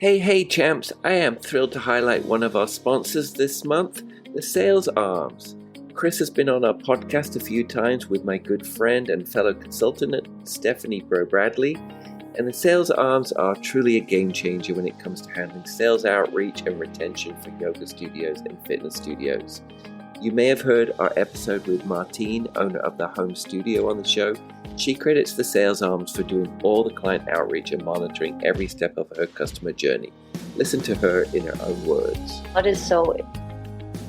Hey, champs! I am thrilled to highlight one of our sponsors this month, the Sales Arms. Chris has been on our podcast a few times with my good friend and fellow consultant, Stephanie Bradley, and the Sales Arms are truly a game changer when it comes to handling sales outreach and retention for yoga studios and fitness studios. You may have heard our episode with Martine, owner of the home studio, on the show. She credits the Sales Arms for doing all the client outreach and monitoring every step of her customer journey. Listen to her in her own words. What is so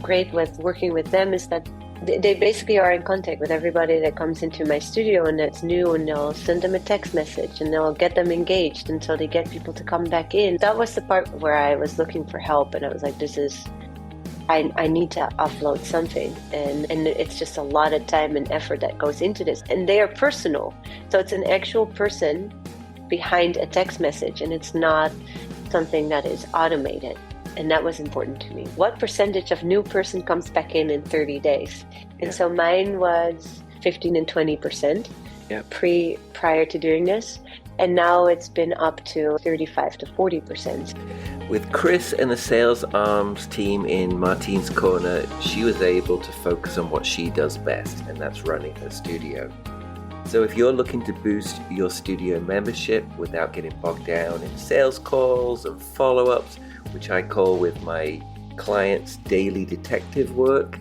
great with working with them is that they basically are in contact with everybody that comes into my studio and that's new, and they'll send them a text message and they'll get them engaged until they get people to come back in. That was the part where I was looking for help, and I was like, I need to upload something, and it's just a lot of time and effort that goes into this, and they are personal, so it's an actual person behind a text message, and it's not something that is automated. And that was important to me. What percentage of new person comes back in 30 days? And so mine was 15 and 20% prior to doing this, and now it's been up to 35 to 40%. With Chris and the Sales Arms team in Martine's corner, she was able to focus on what she does best, and that's running her studio. So if you're looking to boost your studio membership without getting bogged down in sales calls and follow-ups, which I call with my clients daily detective work,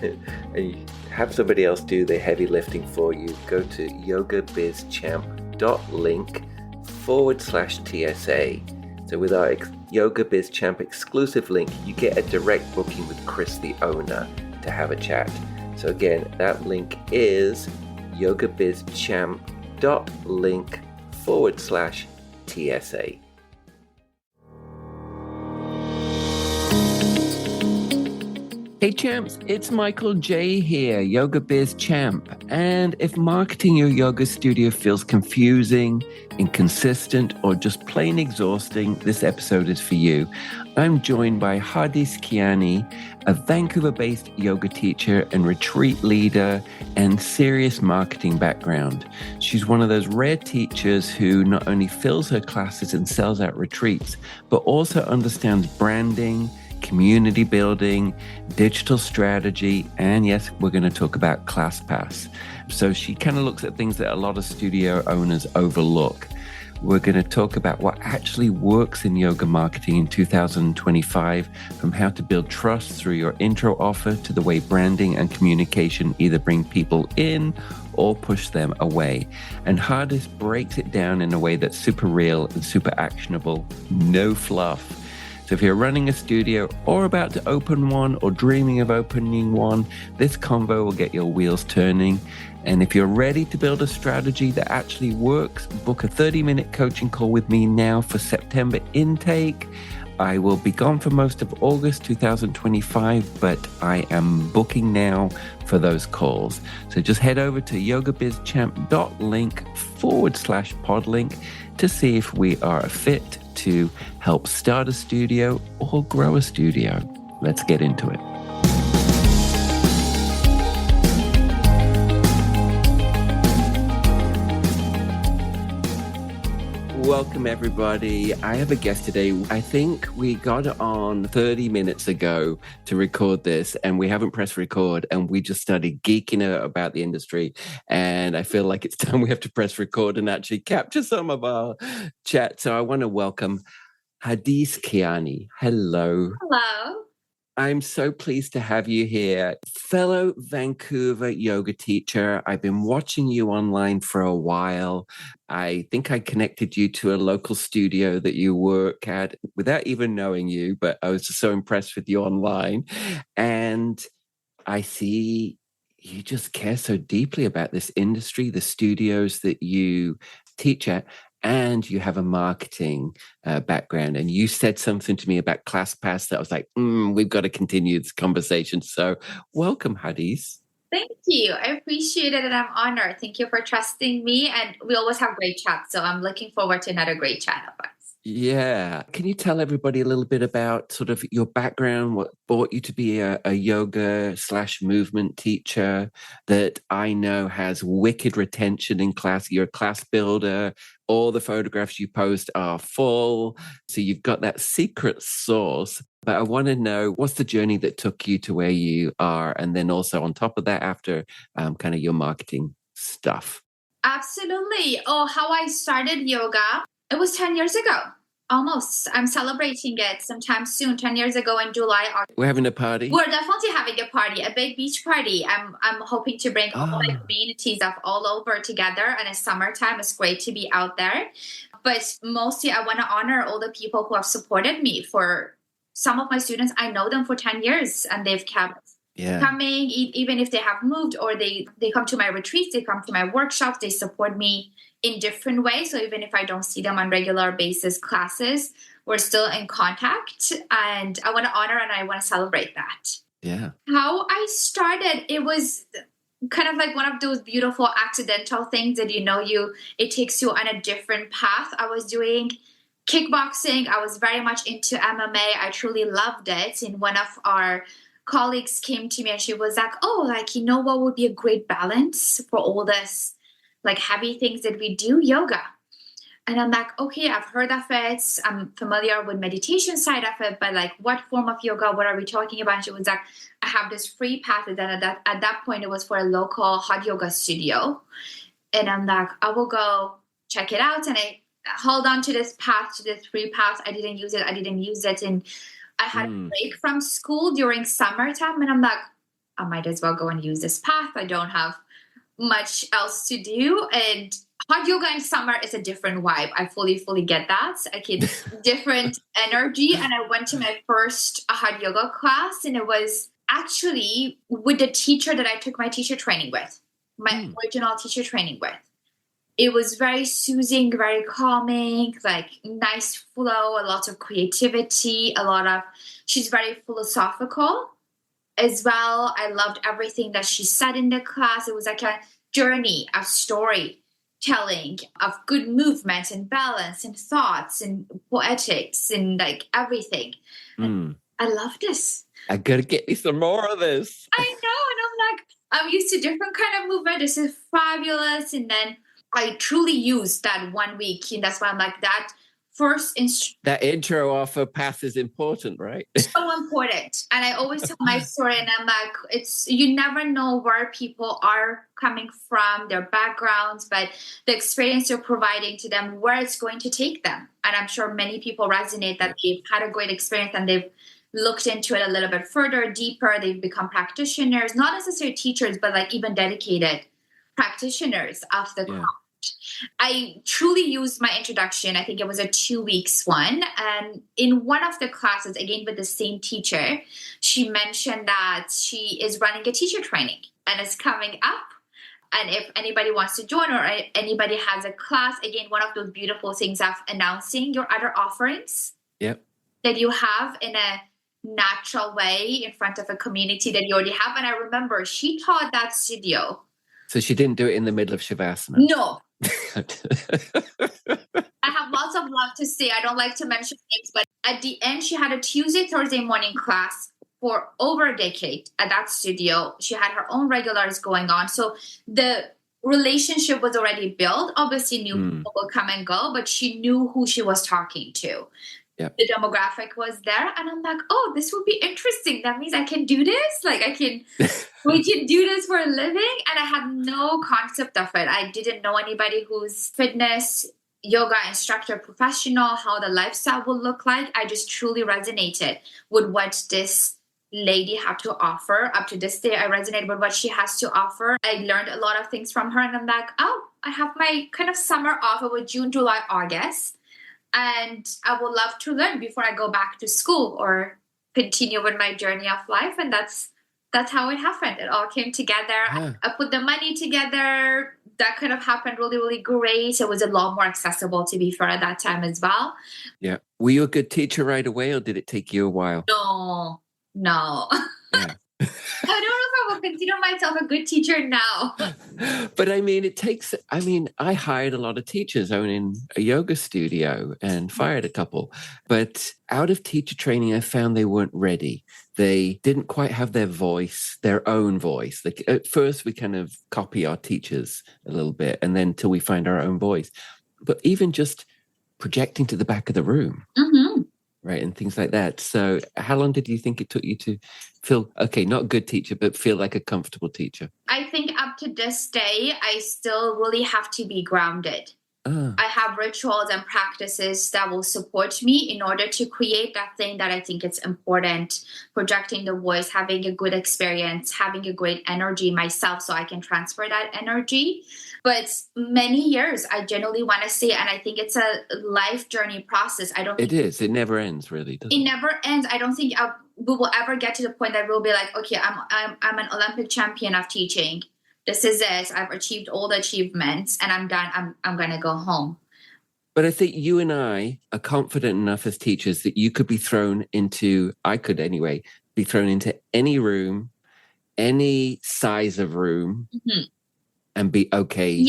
and you have somebody else do the heavy lifting for you, go to yogabizchamp.link/TSA. So with our Yoga Biz Champ exclusive link, you get a direct booking with Chris, the owner, to have a chat. So again, that link is yogabizchamp.link/TSA. Hey champs, it's Michael J here, Yoga Biz Champ. And if marketing your yoga studio feels confusing, inconsistent, or just plain exhausting, this episode is for you. I'm joined by Hadis Kiani, a Vancouver-based yoga teacher and retreat leader and serious marketing background. She's one of those rare teachers who not only fills her classes and sells out retreats, but also understands branding, community building, digital strategy, and yes, we're going to talk about ClassPass. So she kind of looks at things that a lot of studio owners overlook. We're going to talk about what actually works in yoga marketing in 2025, from how to build trust through your intro offer to the way branding and communication either bring people in or push them away. And Hadis breaks it down in a way that's super real and super actionable, no fluff. So if you're running a studio or about to open one or dreaming of opening one, this convo will get your wheels turning. And if you're ready to build a strategy that actually works, book a 30-minute coaching call with me now for September intake. I will be gone for most of August 2025, but I am booking now for those calls. So just head over to yogabizchamp.link/podlink to see if we are a fit to help start a studio or grow a studio. Let's get into it. Welcome, everybody. I have a guest today. I think we got on 30 minutes ago to record this, and we haven't pressed record, and we just started geeking out about the industry. And I feel like it's time we have to press record and actually capture some of our chat. So I want to welcome Hadis Kiani. Hello. Hello. I'm so pleased to have you here. Fellow Vancouver yoga teacher. I've been watching you online for a while. I think I connected you to a local studio that you work at without even knowing you, but I was just so impressed with you online. And I see you just care so deeply about this industry, the studios that you teach at, and you have a marketing background. And you said something to me about ClassPass that I was like, we've got to continue this conversation. So welcome, Hadis. Thank you. I appreciate it and I'm honored. Thank you for trusting me. And we always have great chats. So I'm looking forward to another great chat of us. Yeah. Can you tell everybody a little bit about sort of your background, what brought you to be a yoga slash movement teacher that I know has wicked retention in class? You're a class builder. All the photographs you post are full. So you've got that secret sauce. But I want to know what's the journey that took you to where you are? And then also on top of that, after kind of your marketing stuff. Absolutely. Oh, how I started yoga. It was 10 years ago. Almost. I'm celebrating it sometime soon, 10 years ago in July. We're having a party. We're definitely having a party, a big beach party. I'm hoping to bring all my communities of all over together. And it's summertime. It's great to be out there. But mostly I want to honor all the people who have supported me. For some of my students, I know them for 10 years and they've kept coming, even if they have moved or they come to my retreats, they come to my workshops, they support me in different ways. So even if I don't see them on regular basis classes, we're still in contact, and I want to honor and I want to celebrate that. Yeah. How I started, it was kind of like one of those beautiful accidental things that, it takes you on a different path. I was doing kickboxing. I was very much into MMA. I truly loved it. And one of our colleagues came to me and she was like, what would be a great balance for all this like heavy things that we do? Yoga. And I'm like, okay, I've heard of it. I'm familiar with meditation side of it, but like what form of yoga, what are we talking about? And she was like, I have this free path. And then at that point, it was for a local hot yoga studio. And I'm like, I will go check it out. And I held on to this path, to this free path. I didn't use it. And I had a break from school during summertime. And I'm like, I might as well go and use this path. I don't have much else to do. And hot yoga in summer is a different vibe. I fully get that. I get different energy. And I went to my first hot yoga class, and it was actually with the teacher that I took my teacher training with, my original teacher training with. It was very soothing, very calming, like nice flow, a lot of creativity, she's very philosophical as well. I loved everything that she said in the class. It was like a journey of storytelling, of good movement and balance and thoughts and poetics and like everything. And I love this. I gotta get me some more of this. I know. And I'm like, I'm used to different kind of movement. This is fabulous. And then I truly used that 1 week. And that's why I'm like, that first that intro off a path is important, right? So important. And I always tell my story, and I'm like, you never know where people are coming from, their backgrounds, but the experience you're providing to them, where it's going to take them. And I'm sure many people resonate that they've had a great experience and they've looked into it a little bit further, deeper. They've become practitioners, not necessarily teachers, but like even dedicated practitioners of the craft. I truly used my introduction. I think it was a 2 weeks one. And in one of the classes, again, with the same teacher, she mentioned that she is running a teacher training and it's coming up. And if anybody wants to join or anybody has a class, again, one of those beautiful things of announcing your other offerings that you have in a natural way in front of a community that you already have. And I remember she taught that studio. So she didn't do it in the middle of Shavasana? No. I have lots of love to say. I don't like to mention names, but at the end, she had a Tuesday, Thursday morning class for over a decade at that studio. She had her own regulars going on. So the relationship was already built. Obviously, new people will come and go, but she knew who she was talking to. Yep. The demographic was there. And I'm like, oh, this would be interesting. That means I can do this. Like we can do this for a living. And I had no concept of it. I didn't know anybody who's fitness, yoga instructor, professional, how the lifestyle would look like. I just truly resonated with what this lady had to offer. Up to this day, I resonated with what she has to offer. I learned a lot of things from her. And I'm like, oh, I have my kind of summer off. It was June, July, August. And I would love to learn before I go back to school or continue with my journey of life. And that's how it happened. It all came together. I put the money together. That kind of happened really, really great. It was a lot more accessible, to be fair, at that time as well. Yeah. Were you a good teacher right away, or did it take you a while? No. Yeah. I don't know if I'm a consider myself a good teacher now. But I mean, I hired a lot of teachers owning a yoga studio and fired a couple. But out of teacher training, I found they weren't ready. They didn't quite have their own voice. Like at first, we kind of copy our teachers a little bit, and then till we find our own voice. But even just projecting to the back of the room, right, and things like that. So how long did you think it took you to feel, okay, not a good teacher, but feel like a comfortable teacher? I think up to this day, I still really have to be grounded. I have rituals and practices that will support me in order to create that thing that I think is important, projecting the voice, having a good experience, having a great energy myself so I can transfer that energy. But many years, I genuinely want to say, and I think it's a life journey process. It is. It never ends, really, does it? It never ends. I don't think we will ever get to the point that we'll be like, okay, I'm an Olympic champion of teaching. This is it. I've achieved all the achievements and I'm done. I'm going to go home. But I think you and I are confident enough as teachers that you could be thrown into, I could anyway, be thrown into any room, any size of room, and be okay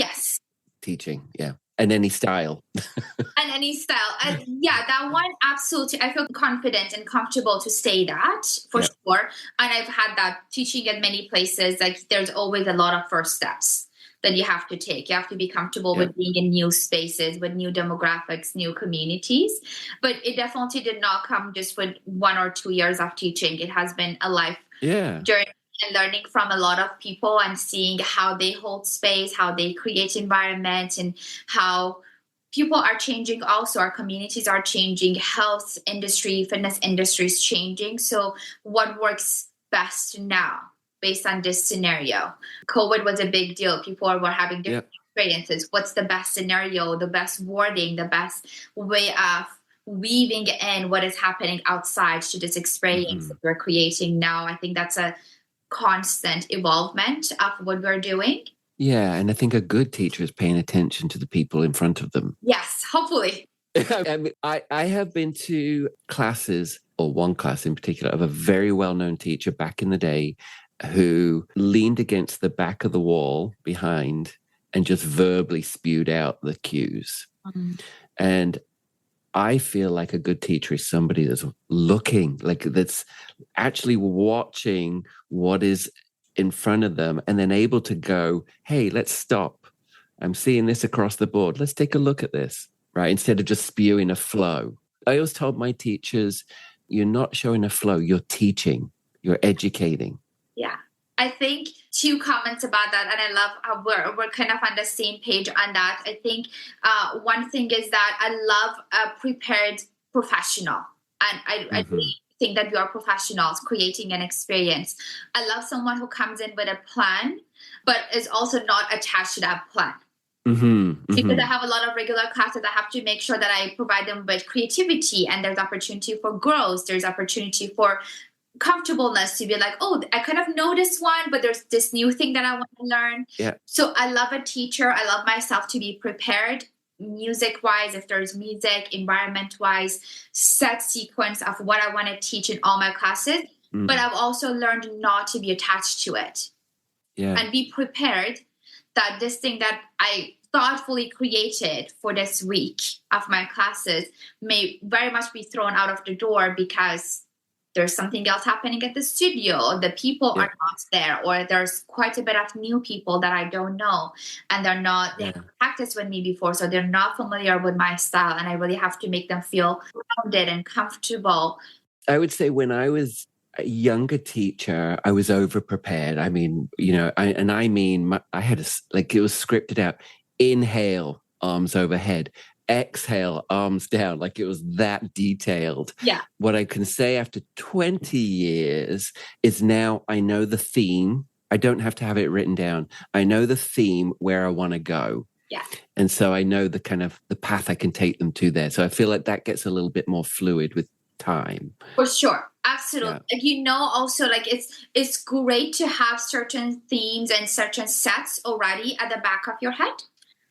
teaching. Yeah. And any style. And any style. And yeah, that one, absolutely. I feel confident and comfortable to say that for sure. And I've had that teaching at many places. Like there's always a lot of first steps that you have to take. You have to be comfortable with being in new spaces, with new demographics, new communities. But it definitely did not come just with 1 or 2 years of teaching. It has been a life journey. And learning from a lot of people and seeing how they hold space, how they create environment, and how people are changing also. Our communities are changing, health industry, fitness industry is changing. So what works best now based on this scenario? COVID was a big deal. People were having different experiences. What's the best scenario, the best wording, the best way of weaving in what is happening outside to this experience that we're creating now? I think that's a constant evolvement of what we're doing. Yeah, and I think a good teacher is paying attention to the people in front of them. Yes, hopefully. I have been to classes, or one class in particular, of a very well-known teacher back in the day who leaned against the back of the wall behind and just verbally spewed out the cues. And I feel like a good teacher is somebody that's looking, like that's actually watching what is in front of them and then able to go, hey, let's stop. I'm seeing this across the board. Let's take a look at this, right? Instead of just spewing a flow. I always told my teachers, you're not showing a flow, you're teaching, you're educating. Yeah. I think 2 comments about that, and I love how we're kind of on the same page on that. I think one thing is that I love a prepared professional, and I really think that we are professionals creating an experience. I love someone who comes in with a plan, but is also not attached to that plan. Because I have a lot of regular classes, I have to make sure that I provide them with creativity, and there's opportunity for growth. There's opportunity for comfortableness to be like, oh, I kind of know this one, but there's this new thing that I want to learn. So I love a teacher. I love myself to be prepared music wise, if there's music, environment wise, set sequence of what I want to teach in all my classes. But I've also learned not to be attached to it and be prepared that this thing that I thoughtfully created for this week of my classes may very much be thrown out of the door because there's something else happening at the studio. The people are not there, or there's quite a bit of new people that I don't know, and they haven't practiced with me before, so they're not familiar with my style, and I really have to make them feel grounded and comfortable. I would say when I was a younger teacher, I was over-prepared. I mean, I had it was scripted out. Inhale, arms overhead. Exhale, arms down, like it was that detailed. What I can say after 20 years is now I know the theme. I don't have to have it written down. I know the theme where I want to go. And so I know the kind of the path I can take them to there. So I feel like that gets a little bit more fluid with time. For sure. Absolutely. Also like it's great to have certain themes and certain sets already at the back of your head.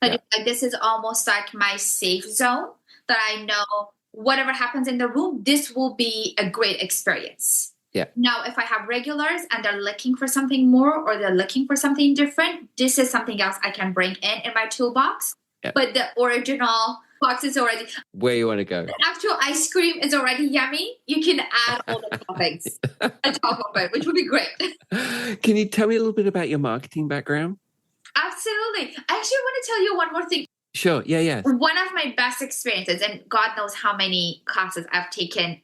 Like this is almost like my safe zone that I know whatever happens in the room, this will be a great experience. Yeah. Now, if I have regulars and they're looking for something more or they're looking for something different, this is something else I can bring in my toolbox. Yeah. But the original box is already... Where you want to go. The actual ice cream is already yummy. You can add all the toppings on top of it, which would be great. Can you tell me a little bit about your marketing background? Absolutely. I actually want to tell you one more thing. Sure. Yeah. One of my best experiences, and God knows how many classes I've taken,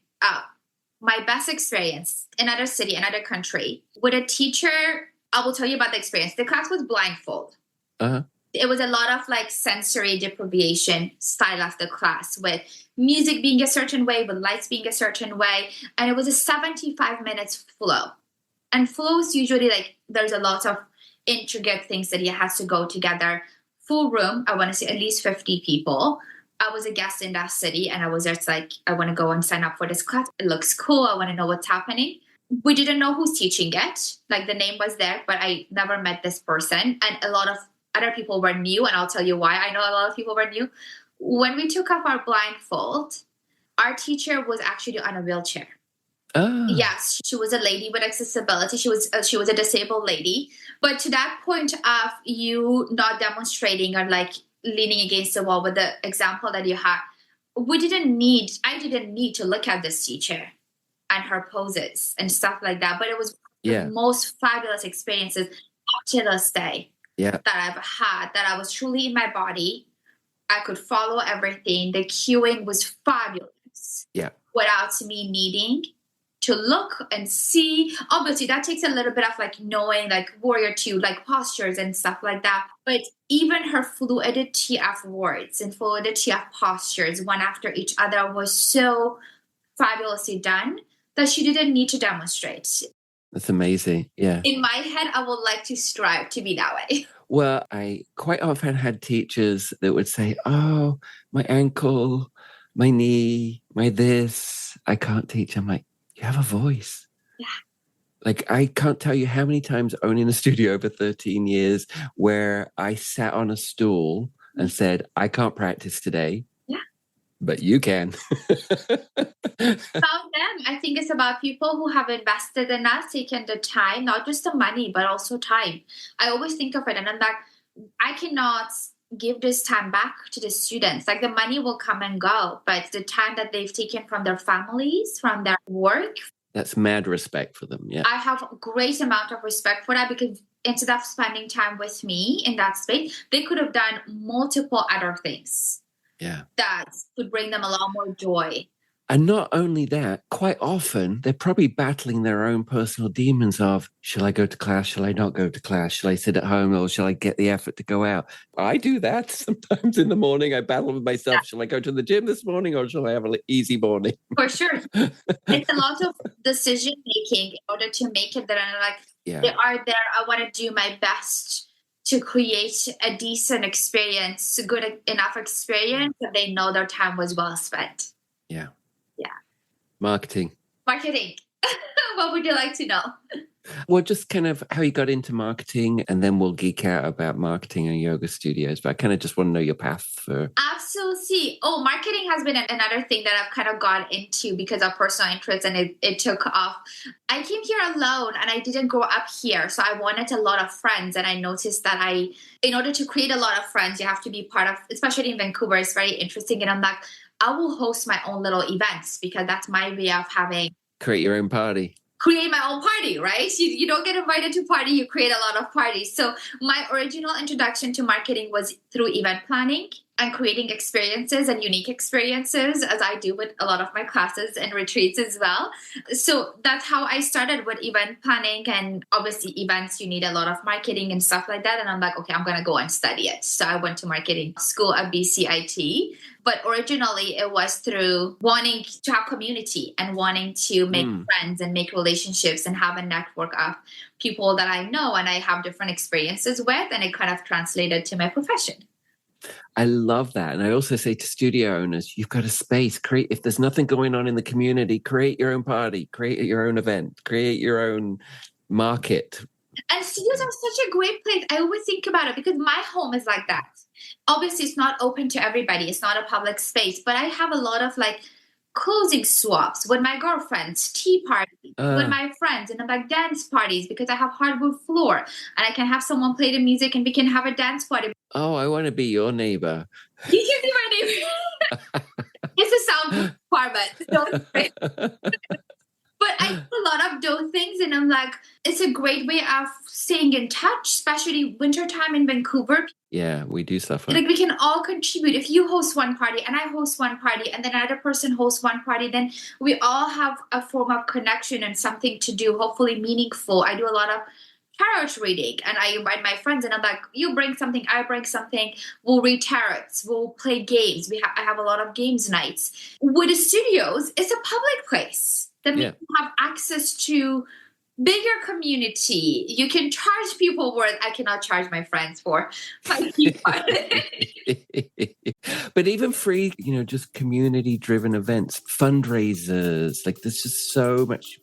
my best experience in another city, another country, with a teacher. I will tell you about the experience. The class was blindfold. Uh-huh. It was a lot of like sensory deprivation style of the class, with music being a certain way, with lights being a certain way. And it was a 75 minutes flow. And flows usually, like, there's a lot of intricate things that it has to go together. Full room, I want to say at least 50 people. I was a guest in that city, and I was just like, I want to go and sign up for this class. It looks cool. I want to know what's happening. We didn't know who's teaching it. Like, the name was there, but I never met this person. And a lot of other people were new, and I'll tell you why I know a lot of people were new. When we took off our blindfold, our teacher was actually on a wheelchair. Oh. Yes, she was a lady with accessibility. She was a disabled lady. But to that point of you not demonstrating or like leaning against the wall with the example that you had, I didn't need to look at this teacher and her poses and stuff like that. But it was the most fabulous experiences up to this day that I've had, that I was truly in my body. I could follow everything. The cueing was fabulous. Yeah. Without me needing to look and see. Obviously, that takes a little bit of like knowing, like warrior two, like postures and stuff like that. But even her fluidity of words and fluidity of postures, one after each other, was so fabulously done that she didn't need to demonstrate. That's amazing. Yeah. In my head, I would like to strive to be that way. Well, I quite often had teachers that would say, oh, my ankle, my knee, my this, I can't teach. I'm like, you have a voice. Yeah. Like, I can't tell you how many times owning a studio over 13 years where I sat on a stool and said, I can't practice today. Yeah. But you can. About them, I think it's about people who have invested in us, taken the time, not just the money, but also time. I always think of it, and I'm like, I cannot give this time back to the students. Like, the money will come and go, but the time that they've taken from their families, from their work. That's mad respect for them. Yeah. I have a great amount of respect for that, because instead of spending time with me in that space, they could have done multiple other things. Yeah. That would bring them a lot more joy. And not only that, quite often they're probably battling their own personal demons of, shall I go to class? Shall I not go to class? Shall I sit at home, or shall I get the effort to go out? I do that sometimes in the morning. I battle with myself. Yeah. Shall I go to the gym this morning, or shall I have an easy morning? For sure. It's a lot of decision making in order to make it that I'm like, they are there. I want to do my best to create a decent experience, a good enough experience that they know their time was well spent. Yeah. Marketing. What would you like to know? Well, just kind of how you got into marketing, and then we'll geek out about marketing and yoga studios. But I kind of just want to know your path for... Absolutely. Oh, marketing has been another thing that I've kind of got into because of personal interest, and it took off. I came here alone, and I didn't grow up here. So I wanted a lot of friends, and I noticed that in order to create a lot of friends, you have to be part of, especially in Vancouver, it's very interesting. And I'm like, I will host my own little events, because that's my way of having... Create your own party. Create my own party, right? You don't get invited to party, you create a lot of parties. So my original introduction to marketing was through event planning and creating experiences and unique experiences, as I do with a lot of my classes and retreats as well. So that's how I started with event planning. And obviously events, you need a lot of marketing and stuff like that. And I'm like, okay, I'm going to go and study it. So I went to marketing school at BCIT. But originally it was through wanting to have community and wanting to make friends and make relationships and have a network of people that I know and I have different experiences with. And it kind of translated to my profession. I love that. And I also say to studio owners, you've got a space. If there's nothing going on in the community, create your own party, create your own event, create your own market. And studios are such a great place. I always think about it because my home is like that. Obviously, it's not open to everybody. It's not a public space. But I have a lot of like clothing swaps with my girlfriends, tea parties with my friends, and I'm like dance parties because I have hardwood floor and I can have someone play the music and we can have a dance party. Oh, I want to be your neighbor. You can be my neighbor. It's a sound part, but I do a lot of those things, and I'm like, it's a great way of staying in touch, especially wintertime in Vancouver. Yeah, we do suffer. Like we can all contribute. If you host one party and I host one party and then another person hosts one party, then we all have a form of connection and something to do, hopefully meaningful. I do a lot of tarot reading and I invite my friends and I'm like, you bring something, I bring something. We'll read tarots, we'll play games. I have a lot of games nights. With the studios, it's a public place that we have access to bigger community. You can charge people worth I cannot charge my friends for. But even free, just community-driven events, fundraisers, like there's just so much.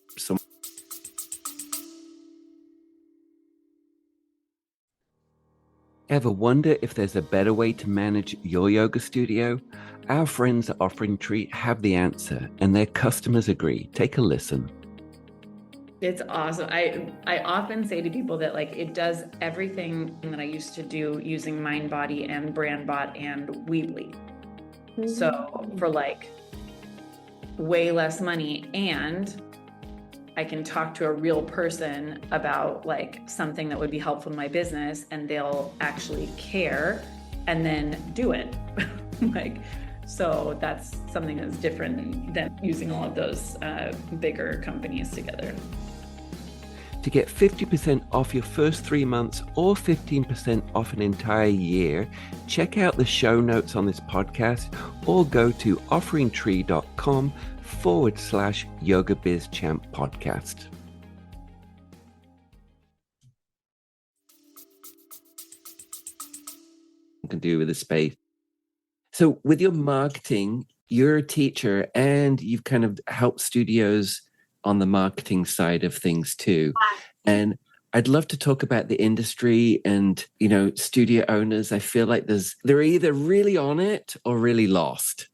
Ever wonder if there's a better way to manage your yoga studio? Our friends at Offering Tree have the answer, and their customers agree. Take a listen. It's awesome. I often say to people that it does everything that I used to do using MindBody and BrandBot and Weebly. Mm-hmm. So for way less money, and I can talk to a real person about something that would be helpful in my business, and they'll actually care and then do it. So that's something that's different than using all of those bigger companies together. To get 50% off your first 3 months or 15% off an entire year, check out the show notes on this podcast or go to offeringtree.com/yogabizchamp podcast. Can do with the space. So with your marketing, you're a teacher and you've kind of helped studios on the marketing side of things too. And I'd love to talk about the industry and, studio owners. I feel like they're either really on it or really lost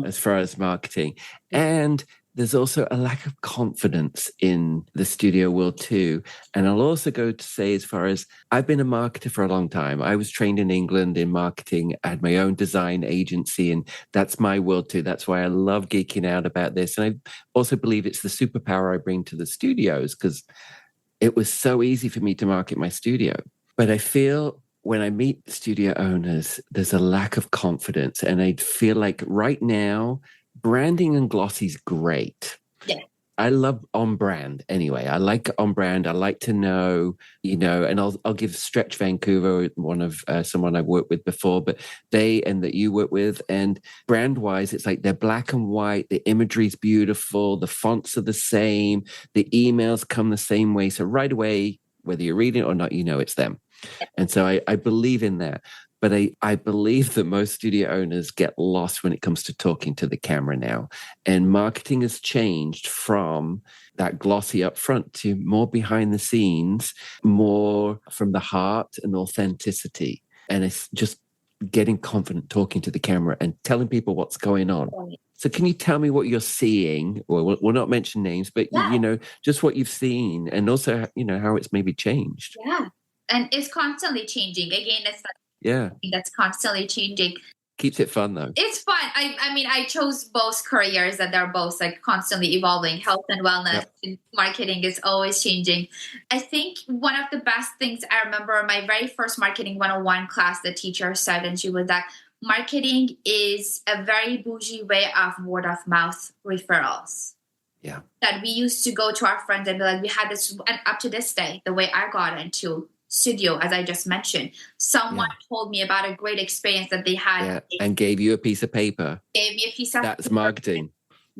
as far as marketing. And there's also a lack of confidence in the studio world too. And I'll also go to say, as far as I've been a marketer for a long time, I was trained in England in marketing. I had my own design agency, and that's my world too. That's why I love geeking out about this. And I also believe it's the superpower I bring to the studios, because it was so easy for me to market my studio. But I feel when I meet studio owners, there's a lack of confidence. And I feel like right now, branding and glossy is great. Yeah. I love on brand anyway. I like on brand. I like to know, and I'll give Stretch Vancouver, one of someone I've worked with before, but that you work with, and brand wise, it's like they're black and white. The imagery is beautiful. The fonts are the same. The emails come the same way. So right away, whether you're reading it or not, it's them. And so I believe in that. But I believe that most studio owners get lost when it comes to talking to the camera now. And marketing has changed from that glossy up front to more behind the scenes, more from the heart and authenticity. And it's just getting confident talking to the camera and telling people what's going on. So can you tell me what you're seeing? Well, we'll not mention names, but, just what you've seen, and also, how it's maybe changed. Yeah. And it's constantly changing. Again, it's that's constantly changing. Keeps it fun though. It's fun. I chose both careers that they're both constantly evolving. Health and wellness and marketing is always changing. I think one of the best things I remember, my very first marketing 101 class, the teacher said, and she was that marketing is a very bougie way of word of mouth referrals. Yeah. That we used to go to our friends and be like, we had this, and up to this day, the way I got into studio, as I just mentioned, someone told me about a great experience that they had and gave you a piece of paper. Gave me a piece of That's paper. Marketing.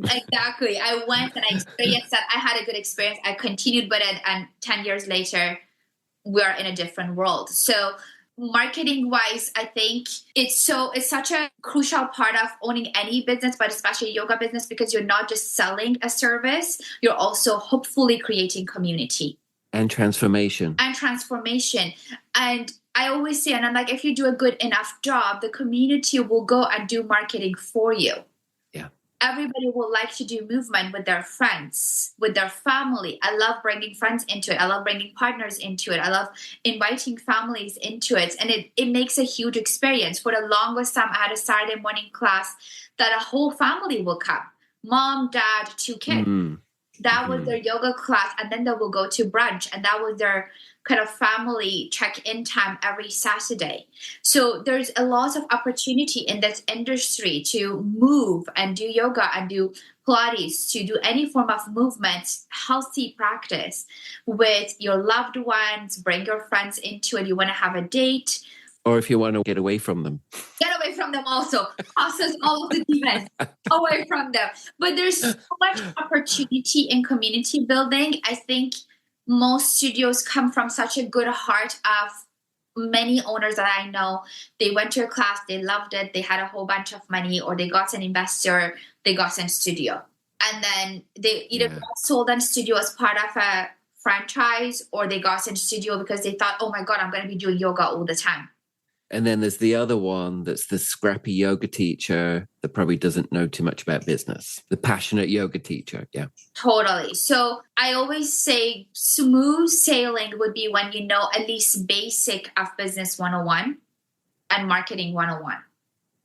Exactly. I went and I experienced that. I had a good experience. I continued with it, and 10 years later we're in a different world. So marketing wise, I think it's such a crucial part of owning any business, but especially yoga business, because you're not just selling a service, you're also hopefully creating community. And transformation. And I always say, and I'm like, if you do a good enough job, the community will go and do marketing for you. Yeah. everybody would like to do movement with their friends, with their family. I love bringing friends into it. I love bringing partners into it. I love inviting families into it. And it makes a huge experience. For the longest time, I had a Saturday morning class that a whole family will come. Mom, dad, 2 kids. That was their yoga class. And then they will go to brunch. And that was their kind of family check-in time every Saturday. So there's a lot of opportunity in this industry to move and do yoga and do Pilates, to do any form of movement, healthy practice with your loved ones. Bring your friends into it. You want to have a date. Or if you want to get away from them. Get away from them also. Process all of the demons away from them. But there's so much opportunity in community building. I think most studios come from such a good heart of many owners that I know. They went to your class, they loved it, they had a whole bunch of money, or they got an investor, they got an studio. And then they either got sold an studio as part of a franchise, or they got an studio because they thought, oh my God, I'm going to be doing yoga all the time. And then there's the other one that's the scrappy yoga teacher that probably doesn't know too much about business. The passionate yoga teacher. Yeah. Totally. So I always say smooth sailing would be when you know at least basic of business 101 and marketing 101.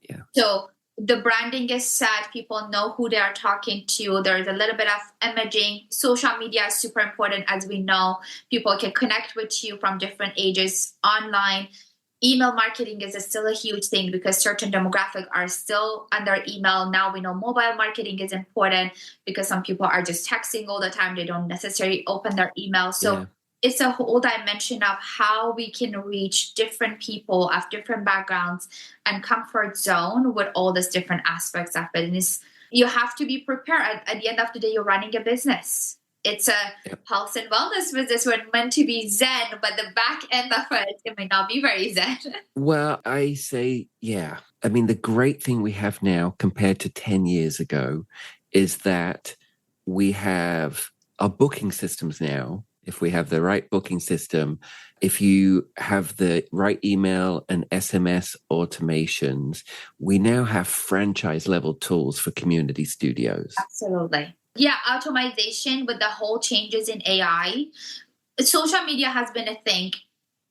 Yeah. So the branding is set. People know who they are talking to. There's a little bit of imaging. Social media is super important. As we know, people can connect with you from different ages online. Email marketing is still a huge thing because certain demographics are still under email. Now we know mobile marketing is important because some people are just texting all the time. They don't necessarily open their email. So it's a whole dimension of how we can reach different people of different backgrounds and comfort zone with all these different aspects of it. And you have to be prepared. At the end of the day, you're running a business. It's a health and wellness business. We're meant to be zen, but the back end of it may not be very zen. Well, I say, yeah. I mean, the great thing we have now compared to 10 years ago is that we have our booking systems now. If we have the right booking system, if you have the right email and SMS automations, we now have franchise level tools for community studios. Absolutely. Yeah, automation with the whole changes in AI. Social media has been a thing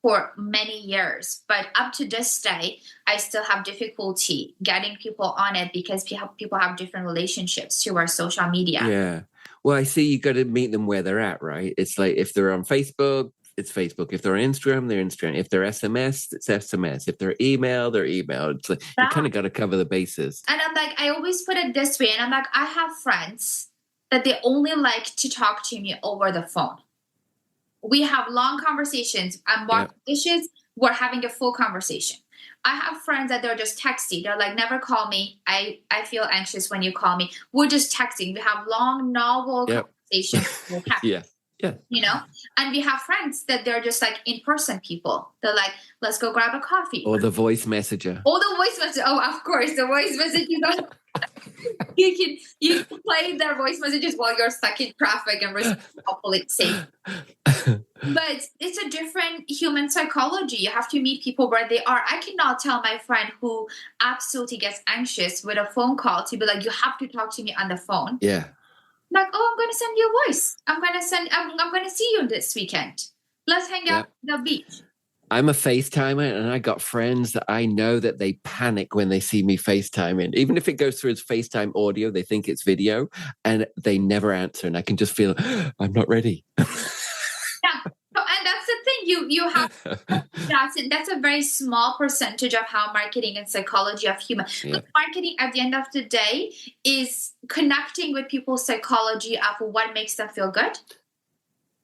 for many years, but up to this day, I still have difficulty getting people on it because people have different relationships to our social media. Yeah. Well, I see you got to meet them where they're at, right? It's like if they're on Facebook, it's Facebook. If they're on Instagram, they're Instagram. If they're SMS, it's SMS. If they're email, they're email. It's like you kind of got to cover the bases. And I'm like, I always put it this way, and I'm like, I have friends that they only like to talk to me over the phone. We have long conversations. I'm washing dishes. We're having a full conversation. I have friends that they're just texting. They're like, never call me. I feel anxious when you call me. We're just texting. We have long, novel conversations. Yeah. You know? And we have friends that they're just like in-person people. They're like, let's go grab a coffee. Or the voice messenger. Oh, of course. The voice messages. You can play their voice messages while you're stuck in traffic and hopefully safe. But it's a different human psychology. You have to meet people where they are. I cannot tell my friend who absolutely gets anxious with a phone call to be like, you have to talk to me on the phone. Yeah. Like, oh, I'm going to send you a voice. I'm going to see you this weekend. Let's hang out at the beach. I'm a FaceTimer, and I got friends that I know that they panic when they see me FaceTiming. Even if it goes through as FaceTime audio, they think it's video, and they never answer. And I can just feel, I'm not ready. Yeah. And that's the thing. You have that's a very small percentage of how marketing and psychology of human. Yeah. But marketing at the end of the day is connecting with people's psychology of what makes them feel good.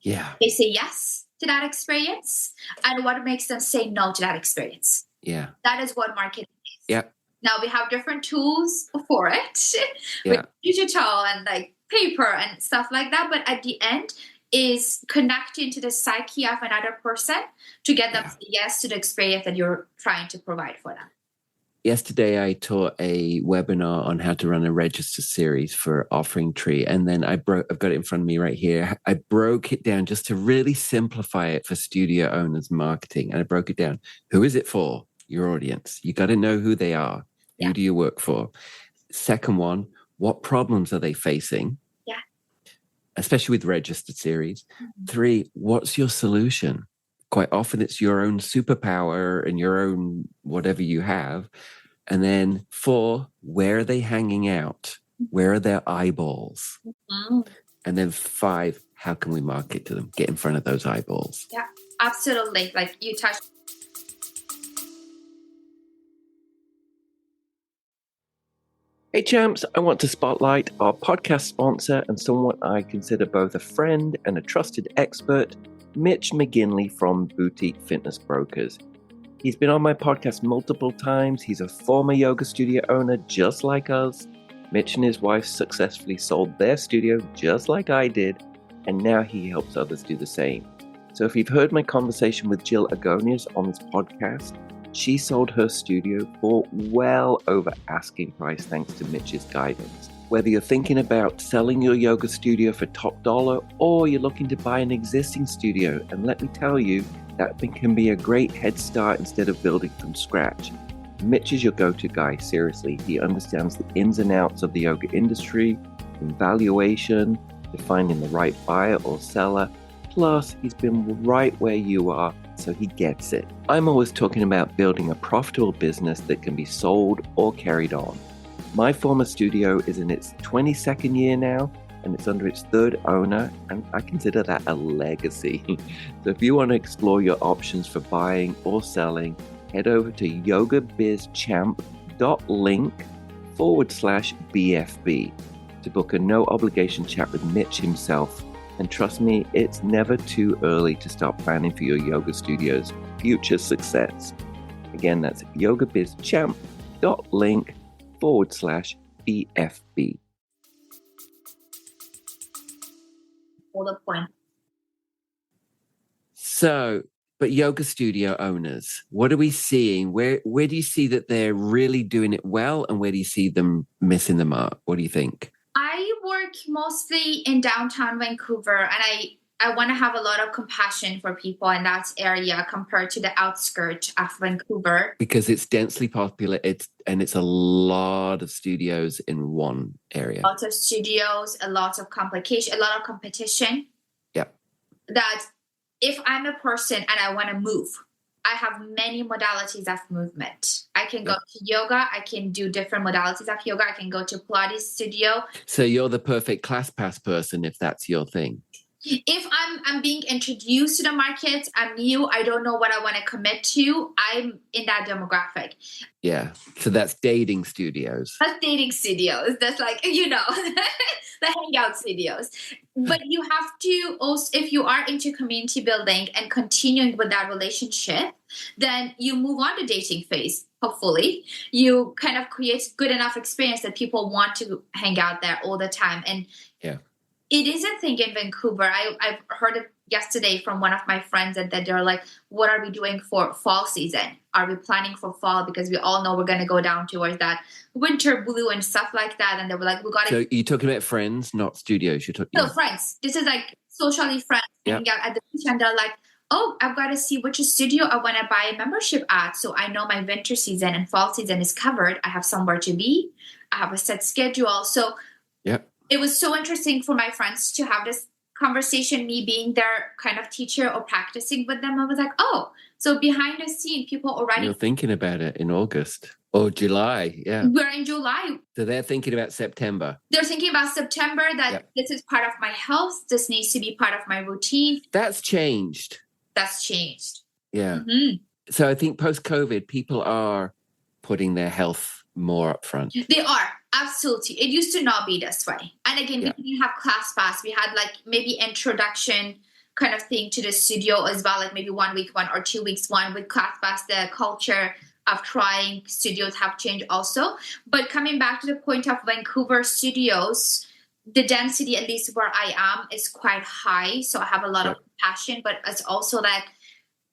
Yeah. They say yes to that experience, and what makes them say no to that experience. Yeah. That is what marketing is. Yeah. Now we have different tools for it with digital and like paper and stuff like that. But at the end is connecting to the psyche of another person to get them to say yes to the experience that you're trying to provide for them. Yesterday, I taught a webinar on how to run a register series for Offering Tree. And then I've got it in front of me right here. I broke it down just to really simplify it for studio owners marketing. And I broke it down. Who is it for? Your audience. You got to know who they are. Who do you work for? Second one, what problems are they facing? Yeah. Especially with registered series. 3, what's your solution? Quite often it's your own superpower and your own whatever you have. And then 4, where are they hanging out? Where are their eyeballs? And then 5, how can we market to them? Get in front of those eyeballs. Yeah, absolutely. Like you touched. Hey champs, I want to spotlight our podcast sponsor and someone I consider both a friend and a trusted expert, Mitch McGinley from Boutique Fitness Brokers. He's been on my podcast multiple times. He's a former yoga studio owner just like us. Mitch and his wife successfully sold their studio just like I did, and now he helps others do the same. So if you've heard my conversation with Jill Agonias on this podcast, she sold her studio for well over asking price thanks to Mitch's guidance. Whether you're thinking about selling your yoga studio for top dollar or you're looking to buy an existing studio, and let me tell you, that can be a great head start instead of building from scratch. Mitch is your go-to guy, seriously. He understands the ins and outs of the yoga industry, from valuation to finding the right buyer or seller. Plus, he's been right where you are, so he gets it. I'm always talking about building a profitable business that can be sold or carried on. My former studio is in its 22nd year now, and it's under its 3rd owner, and I consider that a legacy. So if you want to explore your options for buying or selling, head over to yogabizchamp.link/BFB to book a no obligation chat with Mitch himself. And trust me, it's never too early to start planning for your yoga studio's future success. Again, that's yogabizchamp.link/BFB. Bullet point. So, but yoga studio owners, what are we seeing? Where do you see that they're really doing it well, and where do you see them missing the mark? What do you think? I work mostly in downtown Vancouver, and I want to have a lot of compassion for people in that area compared to the outskirts of Vancouver. Because it's densely populated, and it's a lot of studios in one area. Lots of studios, a lot of complication, a lot of competition. Yeah. That if I'm a person and I want to move, I have many modalities of movement. I can go to yoga. I can do different modalities of yoga. I can go to Pilates studio. So you're the perfect class pass person if that's your thing. If I'm being introduced to the market, I'm new, I don't know what I want to commit to, I'm in that demographic. Yeah. So that's dating studios. That's dating studios. That's like, the hangout studios. But you have to also, if you are into community building and continuing with that relationship, then you move on to dating phase. Hopefully you kind of create good enough experience that people want to hang out there all the time. And it is a thing in Vancouver. I've heard it yesterday from one of my friends that they're like, what are we doing for fall season? Are we planning for fall? Because we all know we're going to go down towards that winter blue and stuff like that. And they were like, we got to. So you're talking about friends, not studios. You're talking. No, friends. This is like socially friends hanging out at the beach. And they're like, oh, I've got to see which studio I want to buy a membership at. So I know my winter season and fall season is covered. I have somewhere to be. I have a set schedule. So it was so interesting for my friends to have this conversation, me being their kind of teacher or practicing with them. I was like, oh, so behind the scene, people already. You're thinking about it in August or July. Yeah. We're in July. So they're thinking about September. They're thinking about September, that this is part of my health. This needs to be part of my routine. That's changed. Yeah. Mm-hmm. So I think post-COVID, people are putting their health more up front. They are. Absolutely. It used to not be this way. And again, we didn't have class pass. We had like maybe introduction kind of thing to the studio as well, like maybe 1 week, 1 or 2 weeks, one with class pass. The culture of trying studios have changed also. But coming back to the point of Vancouver studios, the density, at least where I am, is quite high. So I have a lot of passion, but it's also that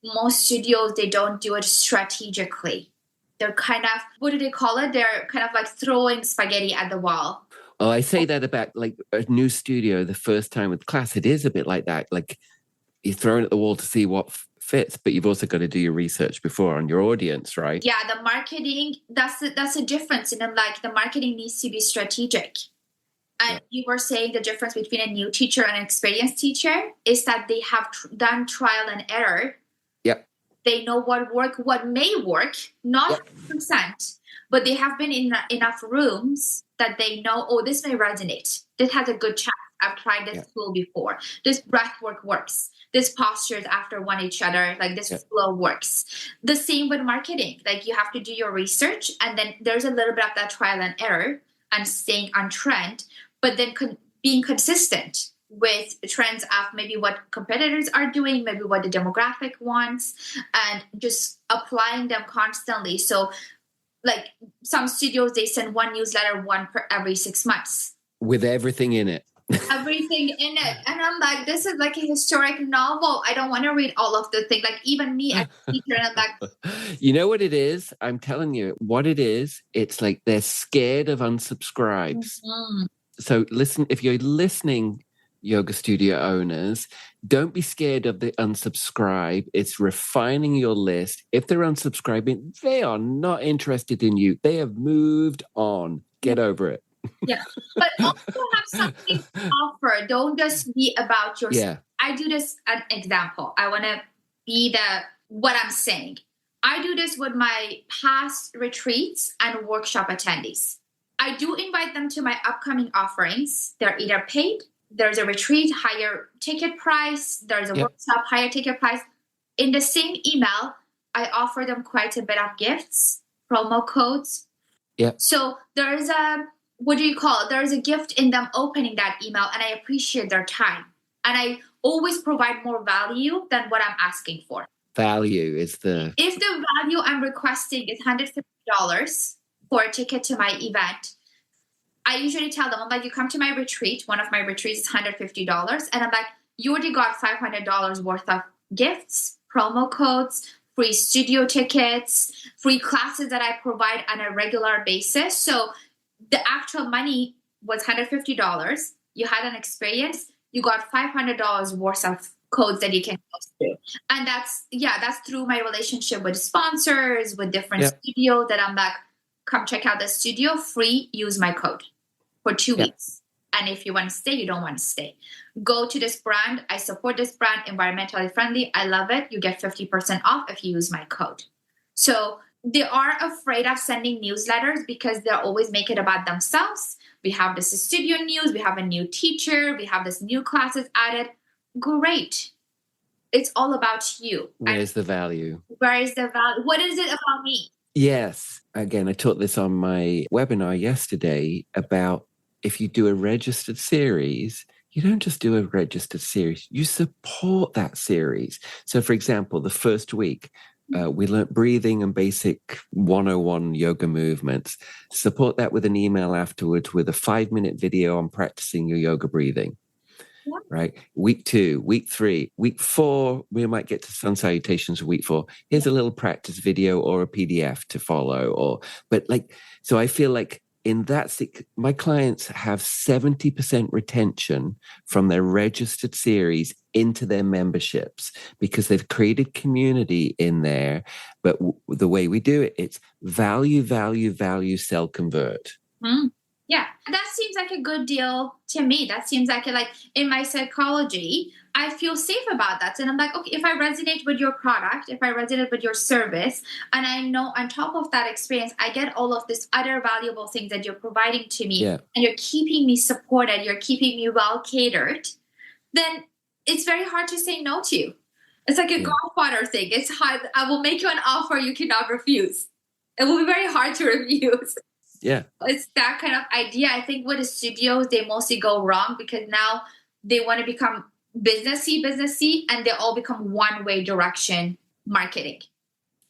most studios, they don't do it strategically. They're kind of, what do they call it? They're kind of like throwing spaghetti at the wall. Oh, I say that about like a new studio the first time with class. It is a bit like that. Like you're throwing at the wall to see what fits, but you've also got to do your research before on your audience, right? Yeah, the marketing, that's a difference. And I'm like, the marketing needs to be strategic. And you were saying the difference between a new teacher and an experienced teacher is that they have done trial and error. Yep. They know what may work, not 100%, but they have been in enough rooms that they know, oh, this may resonate. This has a good chance. I've tried this tool before. This breath work works. This postures after one each other, like this flow works. The same with marketing. Like you have to do your research, and then there's a little bit of that trial and error and staying on trend, but then being consistent with trends of maybe what competitors are doing, maybe what the demographic wants, and just applying them constantly. So like some studios, they send one newsletter, one per every 6 months. With everything in it. Everything in it. And I'm like, this is like a historic novel. I don't want to read all of the things. Like even me as a teacher, and I'm like, you know what it is? I'm telling you what it is. It's like they're scared of unsubscribes. Mm-hmm. So listen, if you're listening, yoga studio owners, don't be scared of the unsubscribe. It's refining your list. If they're unsubscribing, they are not interested in you. They have moved on. Get over it. Yeah, but also have something to offer. Don't just be about yourself. Yeah. I do this, an example. I want to be what I'm saying. I do this with my past retreats and workshop attendees. I do invite them to my upcoming offerings. They're either paid, there's a retreat, higher ticket price, there's a workshop, higher ticket price. In the same email, I offer them quite a bit of gifts, promo codes. Yeah. So there's there's a gift in them opening that email, and I appreciate their time. And I always provide more value than what I'm asking for. Value is if the value I'm requesting is $150 for a ticket to my event, I usually tell them, I'm like, you come to my retreat, one of my retreats is $150. And I'm like, you already got $500 worth of gifts, promo codes, free studio tickets, free classes that I provide on a regular basis. So the actual money was $150. You had an experience. You got $500 worth of codes that you can go through. And that's through my relationship with sponsors, with different studios that I'm like, come check out the studio, free, use my code for 2 weeks. And if you want to stay, you don't want to stay. Go to this brand. I support this brand, environmentally friendly. I love it. You get 50% off if you use my code. So they are afraid of sending newsletters because they'll always make it about themselves. We have this studio news. We have a new teacher. We have this new classes added. Great. It's all about you. Where's the value? Where is the value? What is it about me? Yes. Again, I taught this on my webinar yesterday about if you do a registered series, you don't just do a registered series, you support that series. So for example, the first week, we learned breathing and basic 101 yoga movements. Support that with an email afterwards with a 5-minute video on practicing your yoga breathing. Yeah. Right. Week 2, week 3, week 4, we might get to sun salutations for week 4. Here's a little practice video or a PDF to follow. So I feel like in that, my clients have 70% retention from their registered series into their memberships because they've created community in there. But the way we do it, it's value, value, value, sell, convert. Mm. Yeah, that seems like a good deal to me. That seems like in my psychology, I feel safe about that. And I'm like, okay, if I resonate with your product, if I resonate with your service, and I know on top of that experience, I get all of this other valuable things that you're providing to me, and you're keeping me supported, you're keeping me well catered, then it's very hard to say no to you. It's like a Godfather thing. It's hard. I will make you an offer you cannot refuse. It will be very hard to refuse. Yeah. It's that kind of idea. I think with the studios, they mostly go wrong because now they want to become businessy, and they all become one-way direction marketing.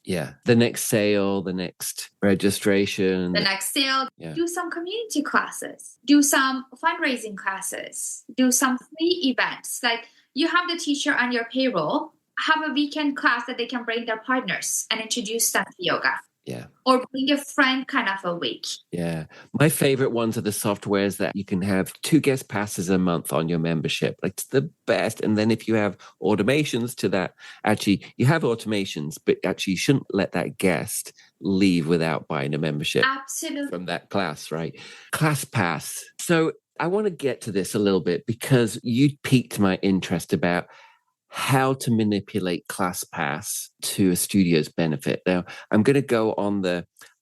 Yeah. The next sale, the next registration. The next sale. Yeah. Do some community classes. Do some fundraising classes. Do some free events. Like you have the teacher on your payroll, have a weekend class that they can bring their partners and introduce them to yoga. Yeah. Or bring a friend kind of a week. Yeah. My favorite ones are the softwares that you can have 2 guest passes a month on your membership. Like it's the best. And then if you have automations to that, actually you have automations, but actually you shouldn't let that guest leave without buying a membership. Absolutely. From that class, right? Class pass. So I want to get to this a little bit because you piqued my interest about how to manipulate ClassPass to a studio's benefit. Now, I'm going to go on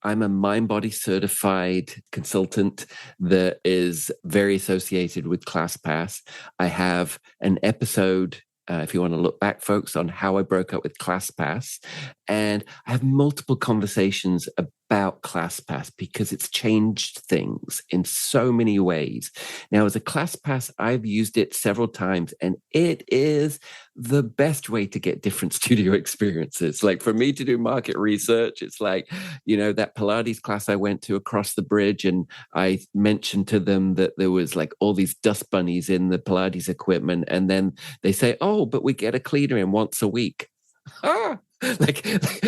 I'm a mind body certified consultant that is very associated with ClassPass. I have an episode, if you want to look back, folks, on how I broke up with ClassPass. And I have multiple conversations about ClassPass because it's changed things in so many ways. Now, as a ClassPass, I've used it several times, and it is the best way to get different studio experiences. Like for me to do market research, it's like, that Pilates class I went to across the bridge, and I mentioned to them that there was like all these dust bunnies in the Pilates equipment. And then they say, oh, but we get a cleaner in once a week.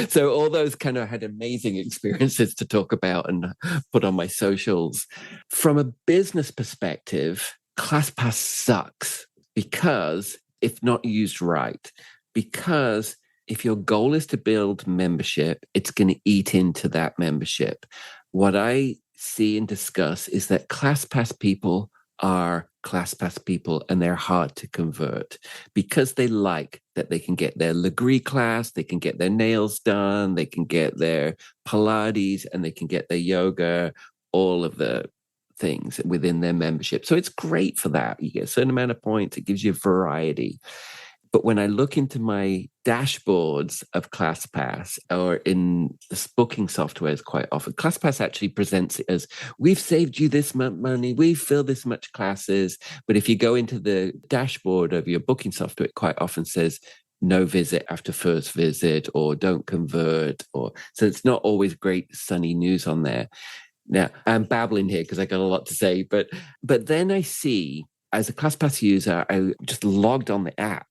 So all those kind of had amazing experiences to talk about and put on my socials. From a business perspective, ClassPass sucks because if not used right, because if your goal is to build membership, it's going to eat into that membership. What I see and discuss is that ClassPass people are ClassPass people, and they're hard to convert because they like that they can get their Legree class, they can get their nails done, they can get their Pilates, and they can get their yoga, all of the things within their membership. So it's great for that. You get a certain amount of points. It gives you variety. But when I look into my dashboards of ClassPass or in the booking softwares quite often, ClassPass actually presents it as, we've saved you this much money, we've filled this much classes. But if you go into the dashboard of your booking software, it quite often says, no visit after first visit, or don't convert. So it's not always great sunny news on there. Now, I'm babbling here because I got a lot to say, but then I see, as a ClassPass user, I just logged on the app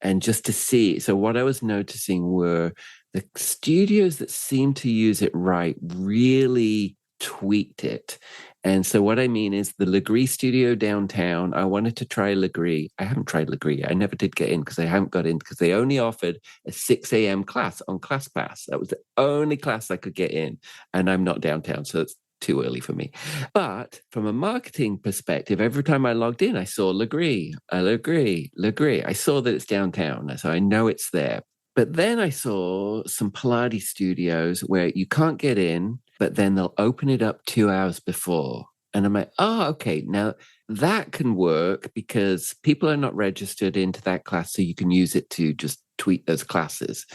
and just to see. So what I was noticing were the studios that seemed to use it right really tweaked it. And so what I mean is the Legree studio downtown, I wanted to try Legree. I haven't tried Legree. I never did get in because I haven't got in because they only offered a 6 a.m. class on ClassPass. That was the only class I could get in. And I'm not downtown, so it's too early for me. But from a marketing perspective, every time I logged in, I saw Legree. I saw that it's downtown, so I know it's there. But then I saw some Pilates studios where you can't get in, but then they'll open it up 2 hours before. And I'm like, oh, okay, now that can work because people are not registered into that class, so you can use it to just tweak those classes.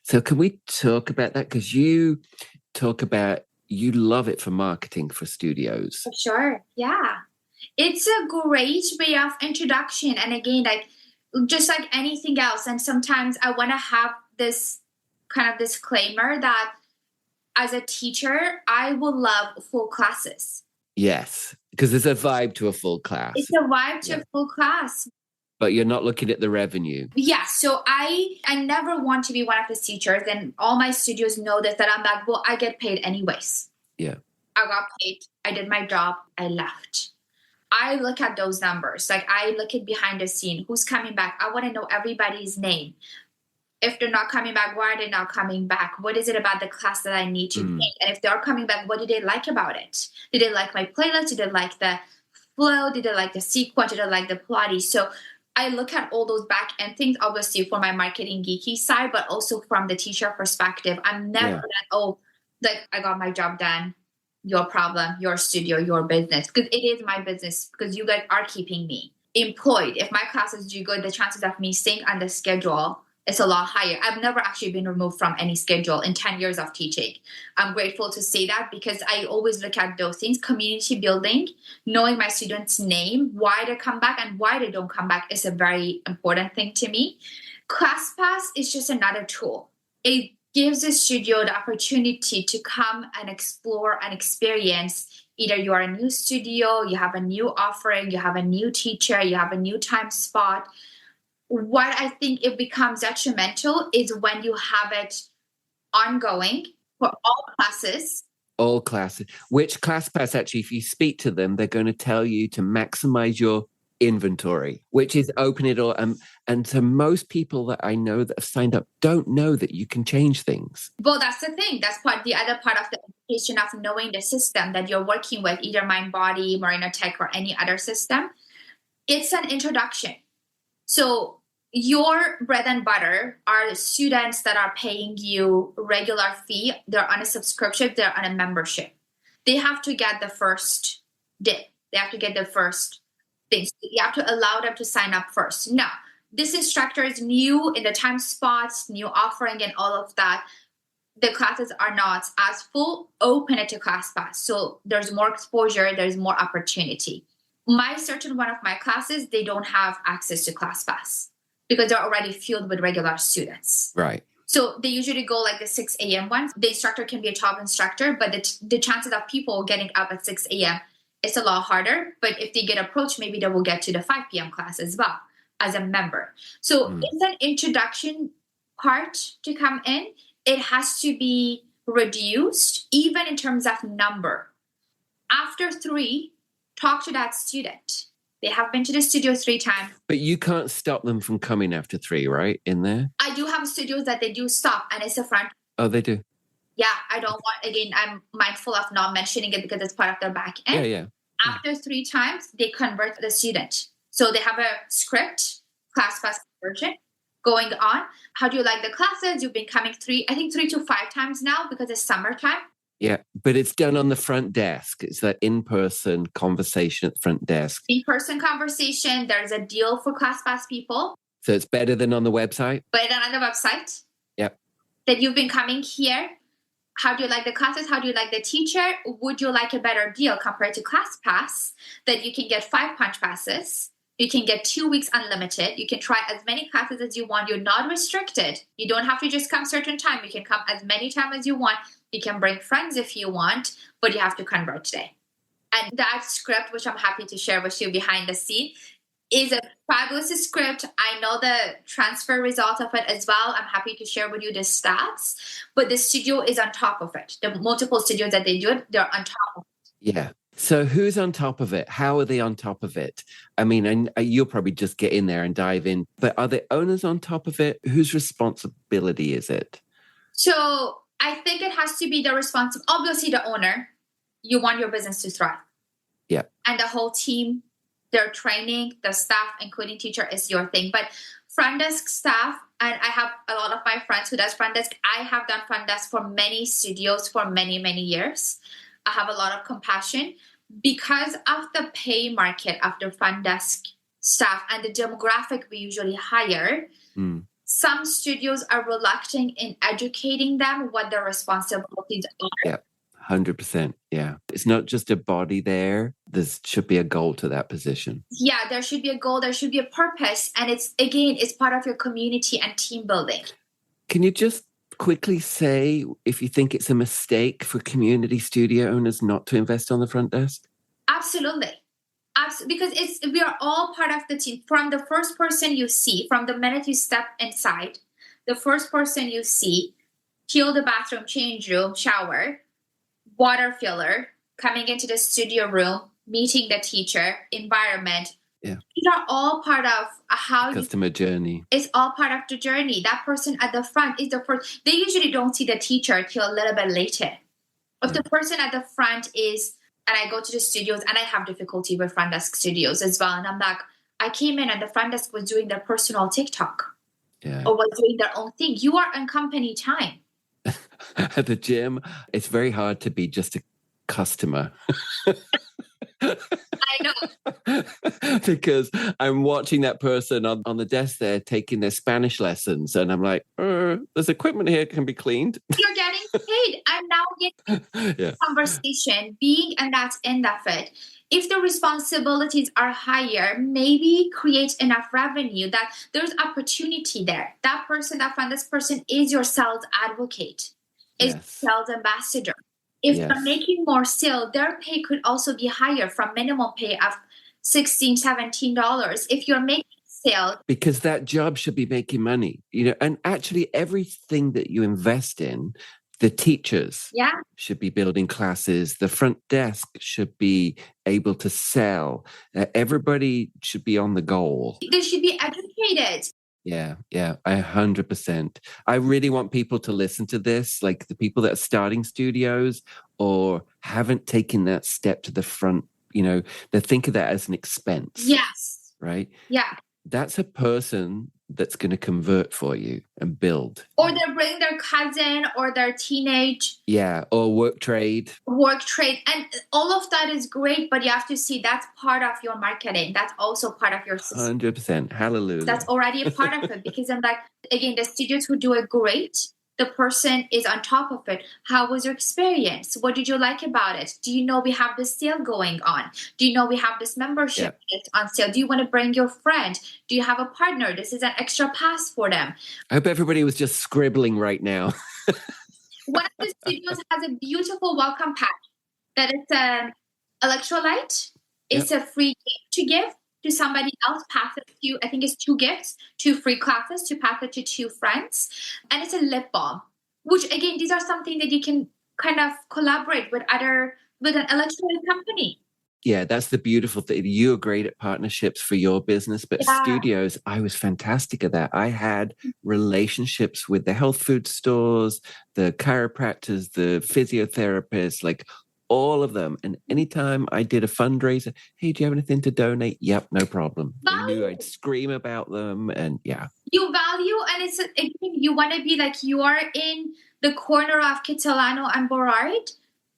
So can we talk about that? Because you talk about you love it for marketing for studios. For sure. Yeah. It's a great way of introduction. And again, just like anything else. And sometimes I want to have this kind of disclaimer that as a teacher, I will love full classes. Yes, because there's a vibe to a full class. It's a vibe to a full class. But you're not looking at the revenue. Yeah, so I never want to be one of the teachers, and all my studios know this, that I'm like, well, I get paid anyways. Yeah. I got paid. I did my job. I left. I look at those numbers. Like I look at behind the scene. Who's coming back? I want to know everybody's name. If they're not coming back, why are they not coming back? What is it about the class that I need to take? And if they're coming back, what do they like about it? Did they like my playlist? Did they like the flow? Did they like the sequence? Did they like the Pilates? So I look at all those back end things, obviously for my marketing geeky side, but also from the teacher perspective. I'm never I got my job done. Your problem, your studio, your business. Because it is my business because you guys are keeping me employed. If my classes do good, the chances of me staying on the schedule is a lot higher. I've never actually been removed from any schedule in 10 years of teaching. I'm grateful to say that because I always look at those things. Community building, knowing my students' name, why they come back and why they don't come back is a very important thing to me. ClassPass is just another tool. It gives a studio the opportunity to come and explore and experience. Either you are a new studio, you have a new offering, you have a new teacher, you have a new time spot. What I think it becomes detrimental is when you have it ongoing for all classes. All classes. Which ClassPass, actually, if you speak to them, they're going to tell you to maximize your inventory, which is open it all. And so most people that I know that have signed up don't know that you can change things. Well, that's the thing. That's the other part of the education of knowing the system that you're working with, either Mind Body, Marina Tech, or any other system. It's an introduction. So your bread and butter are students that are paying you regular fee. They're on a subscription. They're on a membership. They have to get the first dip. They have to get the first things. You have to allow them to sign up first. Now, this instructor is new in the time spots, new offering and all of that. The classes are not as full. Open it to ClassPass. So there's more exposure. There's more opportunity. My certain one of my classes, they don't have access to ClassPass because they're already filled with regular students. Right. So they usually go like the 6 a.m. ones. The instructor can be a top instructor, but the chances of people getting up at 6 a.m. it's a lot harder. But if they get approached, maybe they will get to the 5 p.m. class as well as a member. So it's an introduction part to come in. It has to be reduced, even in terms of number. After 3, talk to that student. They have been to the studio 3 times. But you can't stop them from coming after 3, right? In there? I do have studios that they do stop, and it's a front. Oh, they do? Yeah, I don't want, again, I'm mindful of not mentioning it because it's part of their back end. Yeah. After 3 times, they convert the student. So they have a script, ClassPass conversion going on. How do you like the classes? You've been coming 3 to 5 times now because it's summertime. Yeah, but it's done on the front desk. It's that in-person conversation at the front desk. In-person conversation. There's a deal for ClassPass people. So it's better than on the website? Better than on the website. Yep. That you've been coming here. How do you like the classes? How do you like the teacher? Would you like a better deal compared to ClassPass that you can get 5 punch passes? You can get 2 weeks unlimited. You can try as many classes as you want. You're not restricted. You don't have to just come certain time. You can come as many times as you want. You can bring friends if you want, but you have to convert today. And that script, which I'm happy to share with you behind the scene, is a fabulous script. I know the transfer result of it as well. I'm happy to share with you the stats, but the studio is on top of it. The multiple studios that they do it, they're on top of it. Yeah. So who's on top of it? How are they on top of it? I mean, and you'll probably just get in there and dive in, but are the owners on top of it? Whose responsibility is it? So I think it has to be the obviously the owner. You want your business to thrive. Yeah. And the whole team, their training, the staff, including teacher, is your thing. But front desk staff, and I have a lot of my friends who does front desk. I have done front desk for many studios for many, many years. I have a lot of compassion because of the pay market of the front desk staff and the demographic we usually hire. Some studios are reluctant in educating them what their responsibilities are. Yeah, 100%. Yeah. It's not just a body there. There should be a goal to that position. Yeah, there should be a goal. There should be a purpose. And it's part of your community and team building. Can you just quickly say if you think it's a mistake for community studio owners not to invest on the front desk? Absolutely. Because we are all part of the team. From the first person you see, from the minute you step inside, the first person you see, fill the bathroom, change room, shower, water filler, coming into the studio room, meeting the teacher, environment. Yeah. These are all part of how customer journey. It's all part of the journey. That person at the front is the first. They usually don't see the teacher till a little bit later. If the person at the front is, and I go to the studios and I have difficulty with front desk studios as well. And I'm like, I came in and the front desk was doing their personal TikTok or was doing their own thing. You are on company time. At the gym, it's very hard to be just a customer. I know. Because I'm watching that person on the desk there taking their Spanish lessons. And I'm like, there's equipment here that can be cleaned. You're getting paid. I'm now getting conversation, being and that's end of it. If the responsibilities are higher, maybe create enough revenue that there's opportunity there. That person, that front desk person is your sales advocate, is sales ambassador. If they're making more sale, their pay could also be higher from minimum pay of $16, $17. If you're making sale. Because that job should be making money, and actually everything that you invest in The teachers Yeah. should be building classes. The front desk should be able to sell. Everybody should be on the goal. They should be educated. Yeah, 100%. I really want people to listen to this, like the people that are starting studios or haven't taken that step to the front. They think of that as an expense. Yes. Right? Yeah. That's a person that's going to convert for you and build. Or they're bringing their cousin or their teenage. Yeah, or work trade. And all of that is great, but you have to see that's part of your marketing. That's also part of your system. 100%. Hallelujah. That's already a part of it, because I'm like, again, the studios who do it great, the person is on top of it. How was your experience? What did you like about it? Do you know we have this sale going on? Do you know we have this membership on sale? Do you want to bring your friend? Do you have a partner? This is an extra pass for them. I hope everybody was just scribbling right now. One of the studios has a beautiful welcome pack that is an electrolyte. It's a free gift to give to somebody else, pass it to, I think it's 2 gifts, 2 free classes to pass it to 2 friends. And it's a lip balm, which again, these are something that you can kind of collaborate with an electronic company. Yeah, that's the beautiful thing. You're great at partnerships for your business, but studios, I was fantastic at that. I had relationships with the health food stores, the chiropractors, the physiotherapists, like all of them. And anytime I did a fundraiser, hey, do you have anything to donate? Yep, no problem. They knew I'd scream about them. And you value, and it's again, you want to be like, you are in the corner of Kitsilano and Burrard.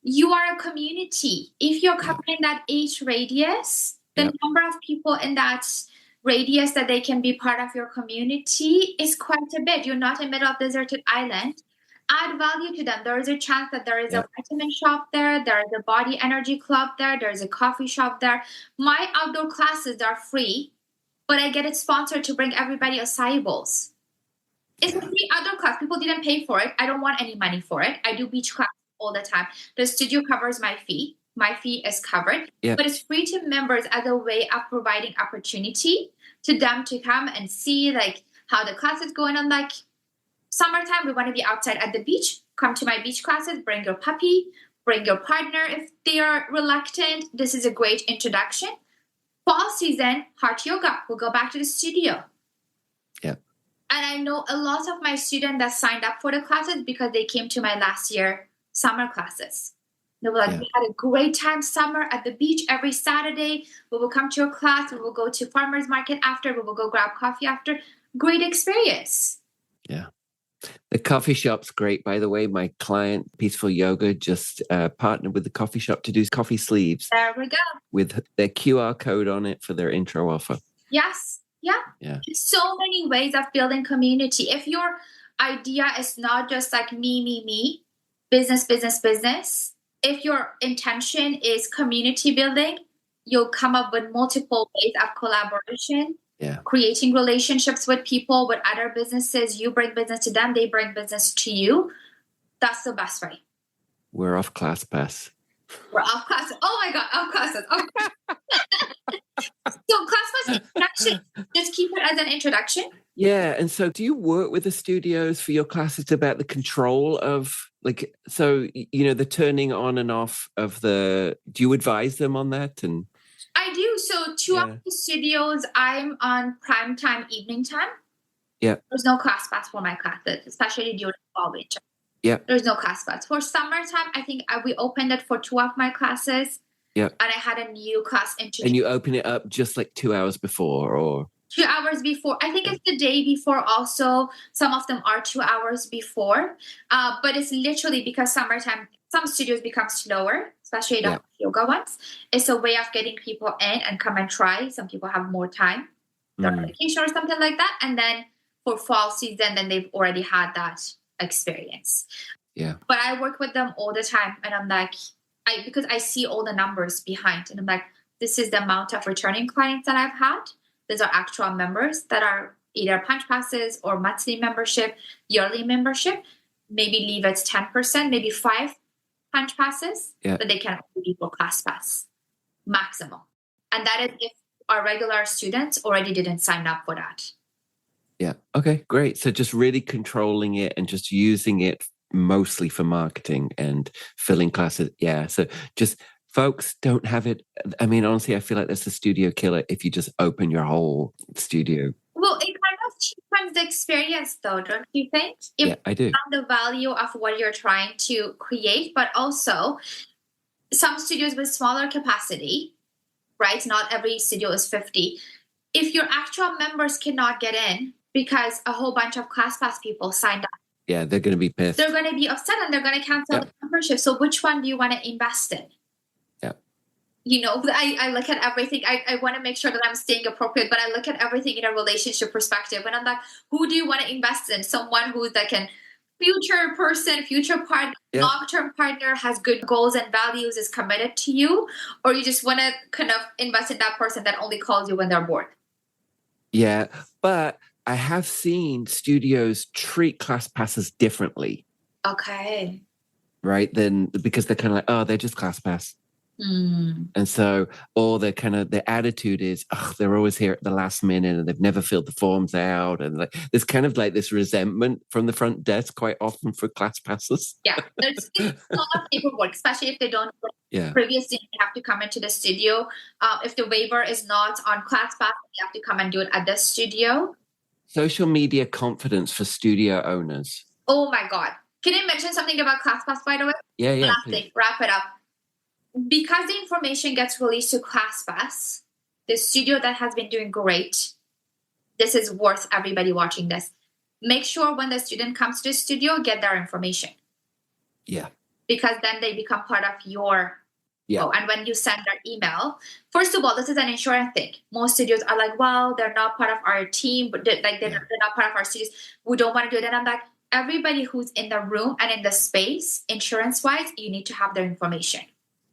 You are a community. If you're covering that age radius, the number of people in that radius that they can be part of your community is quite a bit. You're not in the middle of deserted island. Add value to them. There is a chance that there is a vitamin shop there. There is a body energy club there. There is a coffee shop there. My outdoor classes are free, but I get it sponsored to bring everybody acai bowls. It's a free outdoor class. People didn't pay for it. I don't want any money for it. I do beach class all the time. The studio covers my fee. My fee is covered, but it's free to members as a way of providing opportunity to them to come and see like how the class is going on. Like summertime, we want to be outside at the beach. Come to my beach classes, bring your puppy, bring your partner if they are reluctant. This is a great introduction. Fall season, heart yoga. We'll go back to the studio. Yeah. And I know a lot of my students that signed up for the classes because they came to my last year summer classes. They were like, we had a great time summer at the beach every Saturday. We will come to your class. We will go to farmer's market after. We will go grab coffee after. Great experience. Yeah. The coffee shop's great, by the way. My client, Peaceful Yoga, just partnered with the coffee shop to do coffee sleeves. There we go. With their QR code on it for their intro offer. Yes. Yeah. There's so many ways of building community. If your idea is not just like me, business. If your intention is community building, you'll come up with multiple ways of collaboration. Yeah. Creating relationships with people, with other businesses. You bring business to them, they bring business to you. That's the best way. We're off ClassPass. We're off classes. Oh my God, off classes. So ClassPass introduction, just keep it as an introduction. Yeah. And so do you work with the studios for your classes about the control of like, so, the turning on and off of do you advise them on that? And I do. So 2 of the studios, I'm on prime time, evening time. Yeah. There's no ClassPass for my classes, especially during fall winter. Yeah. There's no ClassPass. For summertime, I think we opened it for 2 of my classes. Yeah. And I had a new class introduced. And you open it up just like 2 hours before or? 2 hours before. I think it's the day before also. Some of them are 2 hours before. But it's literally because summertime, some studios become slower, especially the yoga ones. It's a way of getting people in and come and try. Some people have more time, they're on vacation or something like that. And then for fall season, then they've already had that experience. Yeah. But I work with them all the time. And I'm like, because I see all the numbers behind. And I'm like, this is the amount of returning clients that I've had. These are actual members that are either punch passes or monthly membership, yearly membership. Maybe leave it 10%, maybe 5 punch passes that they can only do for ClassPass maximum. And that is if our regular students already didn't sign up for that. Yeah. Okay, great. So just really controlling it and just using it mostly for marketing and filling classes. Yeah. So just folks, don't have it. I mean, honestly, I feel like that's a studio killer if you just open your whole studio. Well, it kind of cheapens the experience, though, don't you think? Yeah, I do. The value of what you're trying to create, but also some studios with smaller capacity, right? Not every studio is 50. If your actual members cannot get in because a whole bunch of ClassPass people signed up, yeah, they're going to be pissed. They're going to be upset and they're going to cancel the membership. So which one do you want to invest in? Yeah. You know, I look at everything. I want to make sure that I'm staying appropriate, but I look at everything in a relationship perspective. And I'm like, who do you want to invest in? Someone who's like a future person, future partner, long-term partner, has good goals and values, is committed to you? Or you just want to kind of invest in that person that only calls you when they're bored? Yeah, but I have seen studios treat ClassPasses differently. Okay. Right? Then because they're kind of like, oh, they're just ClassPass. And so, or their attitude is, oh, they're always here at the last minute and they've never filled the forms out. And like, there's kind of like this resentment from the front desk quite often for ClassPasses. Yeah, there's a lot of paperwork, especially if they don't previously have to come into the studio. If the waiver is not on ClassPass, they have to come and do it at the studio. Social media confidence for studio owners. Oh my God. Can I mention something about ClassPass, by the way? Yeah. Last thing, wrap it up. Because the information gets released to ClassPass, the studio that has been doing great, this is worth everybody watching this. Make sure when the student comes to the studio, get their information. Yeah. Because then they become part of your... Oh, and when you send their email, first of all, this is an insurance thing. Most studios are like, well, they're not part of our team, but they're not part of our studios. We don't want to do it. And I'm like, everybody who's in the room and in the space, insurance-wise, you need to have their information.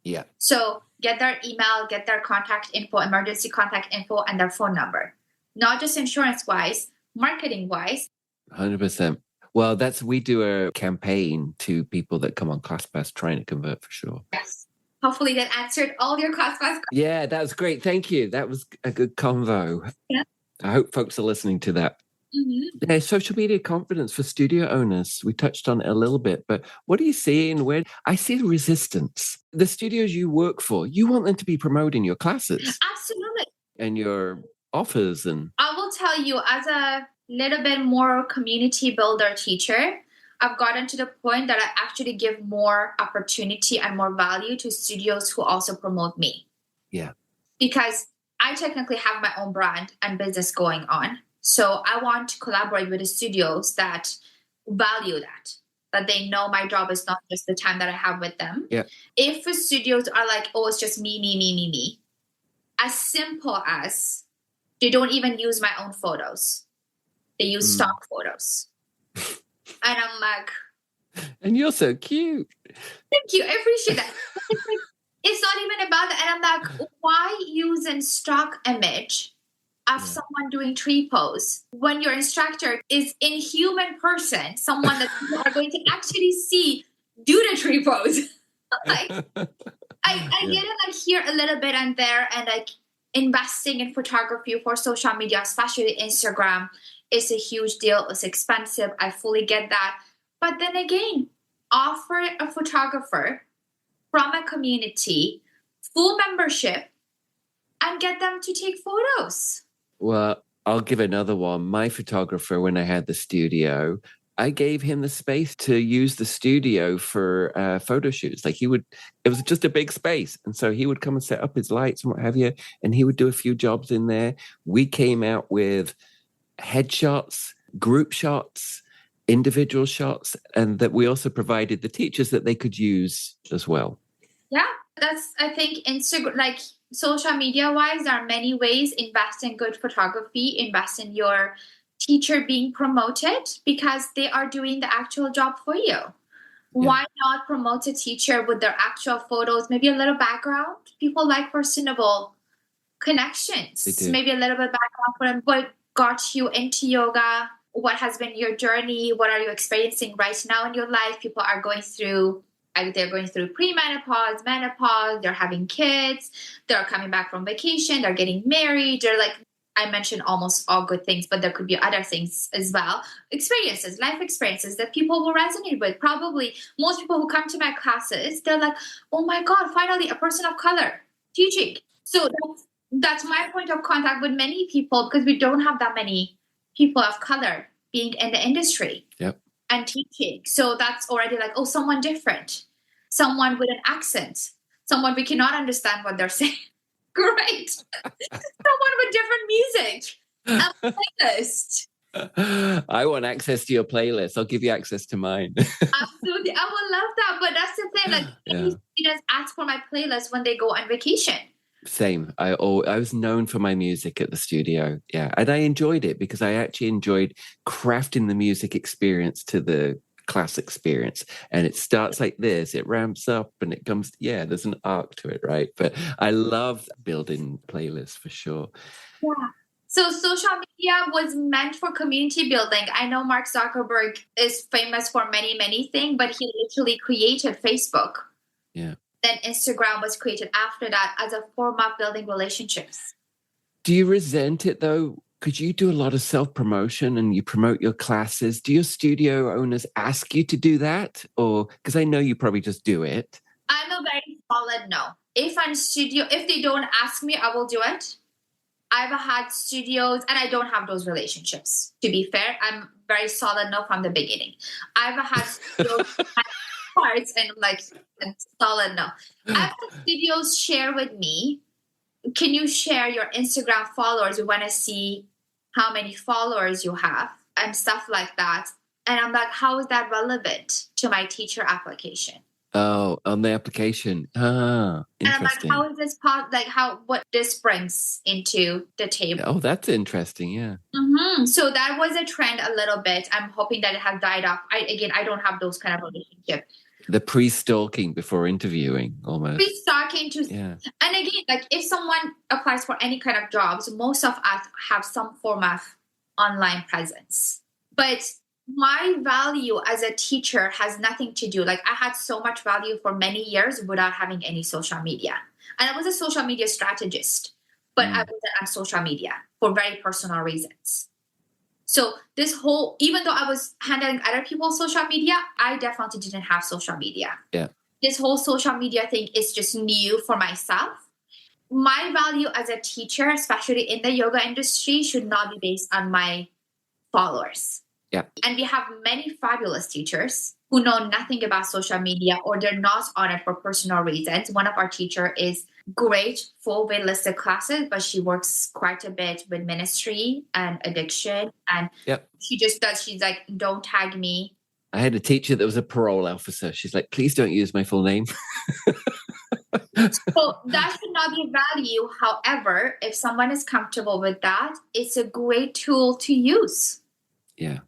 Yeah. So get their email, get their contact info, emergency contact info, and their phone number. Not just insurance-wise, marketing-wise. 100%. Well, we do a campaign to people that come on ClassPass trying to convert for sure. Yes. Hopefully that answered all your ClassPass questions. Yeah, that was great. Thank you. That was a good convo. Yeah. I hope folks are listening to that. Mm-hmm. Yeah, social media confidence for studio owners. We touched on it a little bit, but what are you seeing? Where I see resistance. The studios you work for, you want them to be promoting your classes. Absolutely. And your offers. And I will tell you, as a little bit more community builder teacher, I've gotten to the point that I actually give more opportunity and more value to studios who also promote me. Yeah. Because I technically have my own brand and business going on. So I want to collaborate with the studios that value that they know my job is not just the time that I have with them. Yeah. If the studios are like, oh, it's just me, as simple as they don't even use my own photos. They use stock photos. And I'm like... And you're so cute. Thank you. I appreciate that. It's not even about that. And I'm like, why use a stock image of someone doing tree pose when your instructor is in human person, someone that you are going to actually see do the tree pose? Like, I get it like here a little bit and there, and like investing in photography for social media, especially Instagram, is a huge deal. It's expensive. I fully get that. But then again, offer a photographer from a community full membership and get them to take photos. Well, I'll give another one. My photographer, when I had the studio, I gave him the space to use the studio for photo shoots. Like it was just a big space. And so he would come and set up his lights and what have you. And he would do a few jobs in there. We came out with headshots, group shots, individual shots, and that we also provided the teachers that they could use as well. Yeah, that's, I think, Instagram, like social media wise, there are many ways. Invest in good photography, invest in your teacher being promoted because they are doing the actual job for you. Yeah. Why not promote a teacher with their actual photos, maybe a little background? People like personable connections. Maybe a little bit background for them. What got you into yoga? What has been your journey? What are you experiencing right now in your life? People are going through, they're going through premenopause, menopause, they're having kids, they're coming back from vacation, they're getting married, they're like I mentioned almost all good things, but there could be other things as well. Experiences, life experiences that people will resonate with. Probably most people who come to my classes, they're like, oh my God, finally a person of color teaching. So that's my point of contact with many people, because we don't have that many people of color being in the industry and teaching. So that's already like, oh, someone different, someone with an accent, someone we cannot understand what they're saying. Great. Someone with different music. A playlist. I want access to your playlist. I'll give you access to mine. Absolutely. I would love that. But that's the thing. Like, many students ask for my playlist when they go on vacation. Same. I was known for my music at the studio. Yeah. And I enjoyed it because I actually enjoyed crafting the music experience to the class experience. And it starts like this, it ramps up and it comes, there's an arc to it, right? But I love building playlists for sure. Yeah. So social media was meant for community building. I know Mark Zuckerberg is famous for many, many things, but he literally created Facebook. Yeah. Then Instagram was created after that as a form of building relationships. Do you resent it though? Because you do a lot of self-promotion and you promote your classes. Do your studio owners ask you to do that? Or, because I know you probably just do it. I'm a very solid no. If they don't ask me, I will do it. I've had studios, and I don't have those relationships. To be fair, I'm very solid no from the beginning. I've had studios parts and solid no. I've had studios share with me, can you share your Instagram followers? We want to see how many followers you have and stuff like that. And I'm like, how is that relevant to my teacher application? Oh, on the application. Ah, interesting. And I'm like, how is this what this brings into the table? Oh, that's interesting. Yeah. Mm-hmm. So that was a trend a little bit. I'm hoping that it has died off. I don't have those kind of relationships. The pre-stalking before interviewing, almost. Pre-stalking yeah. And again, like if someone applies for any kind of jobs, most of us have some form of online presence. But my value as a teacher has nothing to do. Like I had so much value for many years without having any social media. And I was a social media strategist, but I wasn't on social media for very personal reasons. So even though I was handling other people's social media, I definitely didn't have social media. Yeah. This whole social media thing is just new for myself. My value as a teacher, especially in the yoga industry, should not be based on my followers. Yeah. And we have many fabulous teachers who know nothing about social media, or they're not on it for personal reasons. One of our teachers is great, full wait-listed classes, but she works quite a bit with ministry and addiction. And she's like, don't tag me. I had a teacher that was a parole officer. She's like, please don't use my full name. So that should not be value. However, if someone is comfortable with that, it's a great tool to use. Yeah.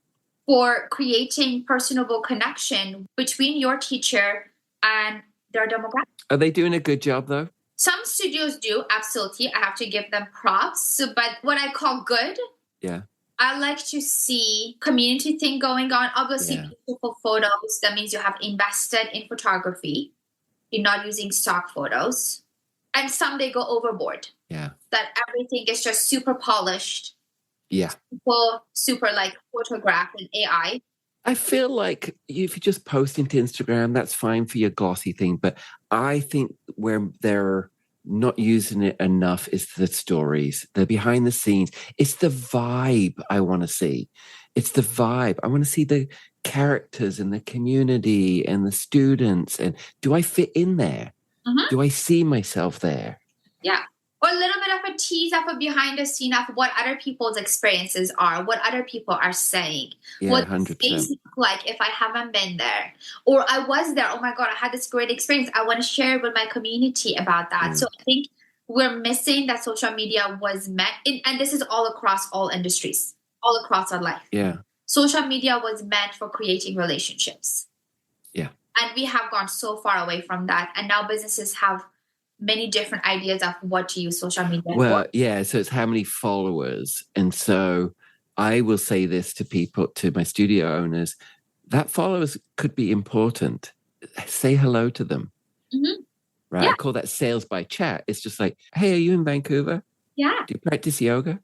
For creating personable connection between your teacher and their demographic. Are they doing a good job though? Some studios do, absolutely. I have to give them props. But what I call good, I like to see community thing going on. Obviously, beautiful photos. That means you have invested in photography. You're not using stock photos. And some they go overboard. Yeah. That everything is just super polished. Yeah. Super like photographed in AI. I feel like if you just post into Instagram, that's fine for your glossy thing. But I think where they're not using it enough is the stories, the behind the scenes. It's the vibe I want to see. It's the vibe. I want to see the characters and the community and the students. And do I fit in there? Mm-hmm. Do I see myself there? Yeah. Or a little bit of a tease of a behind the scene of what other people's experiences are, what other people are saying, what 100%. space look like if I haven't been there. Or I was there, oh my God, I had this great experience. I want to share with my community about that. So I think we're missing that social media was meant, and this is all across all industries, all across our life. Yeah. Social media was meant for creating relationships. Yeah. And we have gone so far away from that. And now businesses have many different ideas of what to use social media for. Yeah, so it's how many followers. And so I will say this to people, to my studio owners, that followers could be important. Say hello to them. Mm-hmm. Right? Yeah. I call that sales by chat. It's just like, hey, are you in Vancouver? Yeah. Do you practice yoga?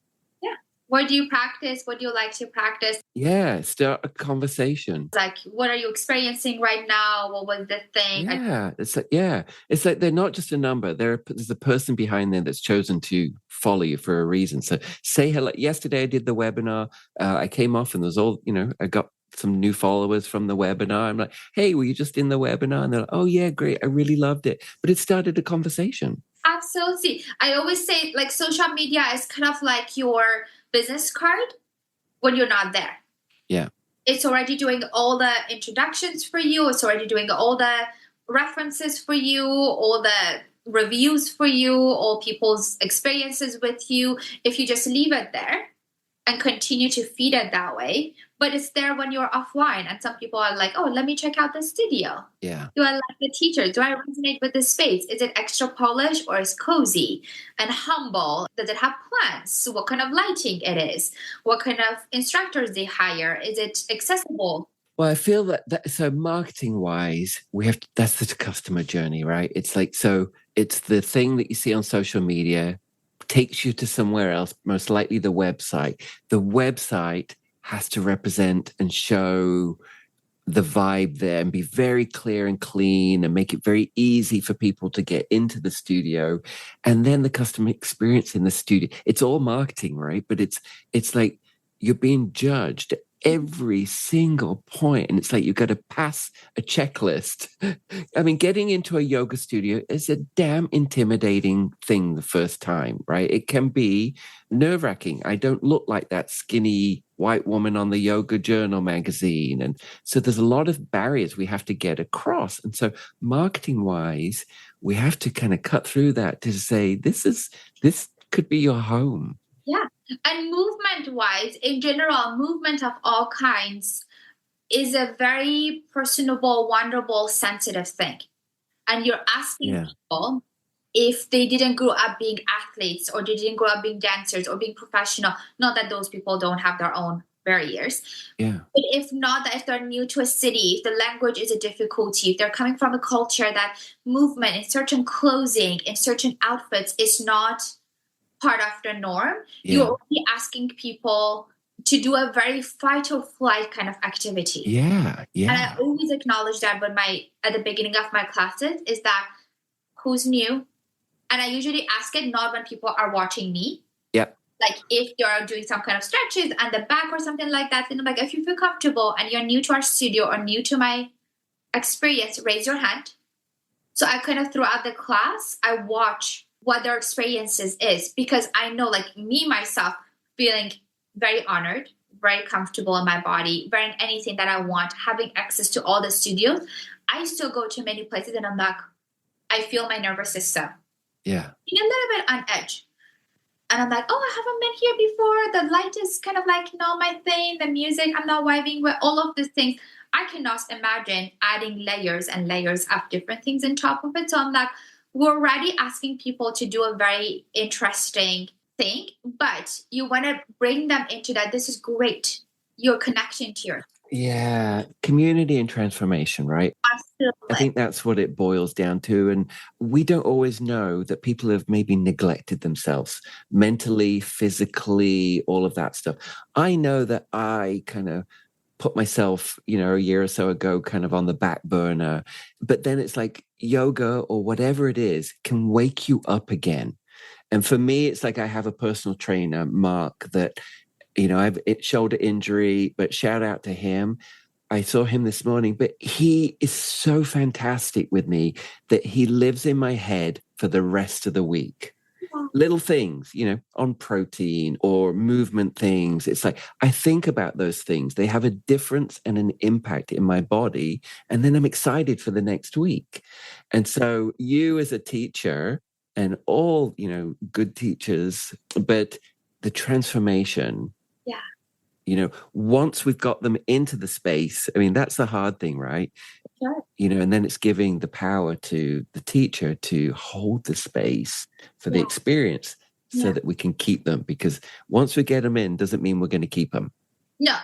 Where do you practice? What do you like to practice? Yeah, start a conversation. Like, what are you experiencing right now? What was the thing? It's like they're not just a number. There's a person behind there that's chosen to follow you for a reason. So say hello. Yesterday I did the webinar. I came off and there's I got some new followers from the webinar. I'm like, hey, were you just in the webinar? And they're like, oh yeah, great. I really loved it. But it started a conversation. Absolutely. I always say, like, social media is kind of like your business card when you're not there. Yeah. It's already doing all the introductions for you. It's already doing all the references for you, all the reviews for you, all people's experiences with you. If you just leave it there and continue to feed it that way, but it's there when you're offline. And some people are like, oh, let me check out the studio. Yeah. Do I like the teacher? Do I resonate with the space? Is it extra polished or is cozy and humble? Does it have plants? What kind of lighting it is? What kind of instructors they hire? Is it accessible? Well, I feel that so marketing wise, that's the customer journey, right? It's like, so it's the thing that you see on social media takes you to somewhere else, most likely the website. The website has to represent and show the vibe there and be very clear and clean and make it very easy for people to get into the studio. And then the customer experience in the studio, it's all marketing, right? But it's like you're being judged every single point, and it's like you've got to pass a checklist. I mean, getting into a yoga studio is a damn intimidating thing the first time, right? It can be nerve-wracking. I don't look like that skinny white woman on the Yoga Journal magazine, and so there's a lot of barriers we have to get across. And so marketing wise, we have to kind of cut through that to say this could be your home. Yeah. And movement-wise, in general, movement of all kinds is a very personable, wonderful, sensitive thing. And you're asking people if they didn't grow up being athletes or they didn't grow up being dancers or being professional. Not that those people don't have their own barriers. Yeah. But if they're new to a city, if the language is a difficulty, if they're coming from a culture that movement in certain clothing, in certain outfits is not part of the norm, you're already asking people to do a very fight or flight kind of activity. Yeah. And I always acknowledge that at the beginning of my classes is that who's new? And I usually ask it not when people are watching me. Yep. Like if you're doing some kind of stretches and the back or something like that, then I'm like, if you feel comfortable and you're new to our studio or new to my experience, raise your hand. So I kind of throughout the class, I watch what their experiences is, because I know, like me, myself, feeling very honored, very comfortable in my body, wearing anything that I want, having access to all the studios. I still go to many places and I'm like, I feel my nervous system. Yeah. Being a little bit on edge. And I'm like, oh, I haven't been here before. The light is kind of like not my thing. The music, I'm not vibing with all of these things. I cannot imagine adding layers and layers of different things on top of it. So I'm like, we're already asking people to do a very interesting thing, but you want to bring them into that. This is great. You're connecting to your... Yeah. Community and transformation, right? Absolutely. I think that's what it boils down to. And we don't always know that people have maybe neglected themselves mentally, physically, all of that stuff. I know that I kind of put myself, a year or so ago kind of on the back burner. But then it's like yoga or whatever it is can wake you up again. And for me, it's like I have a personal trainer, Mark, that, I have a shoulder injury, but shout out to him. I saw him this morning, but he is so fantastic with me that he lives in my head for the rest of the week. Little things, on protein or movement things. It's like, I think about those things. They have a difference and an impact in my body. And then I'm excited for the next week. And so you as a teacher and all, good teachers, but the transformation. Yeah. Once we've got them into the space, I mean, that's the hard thing, right? Sure. And then it's giving the power to the teacher to hold the space for the experience so that we can keep them. Because once we get them in, doesn't mean we're going to keep them. No,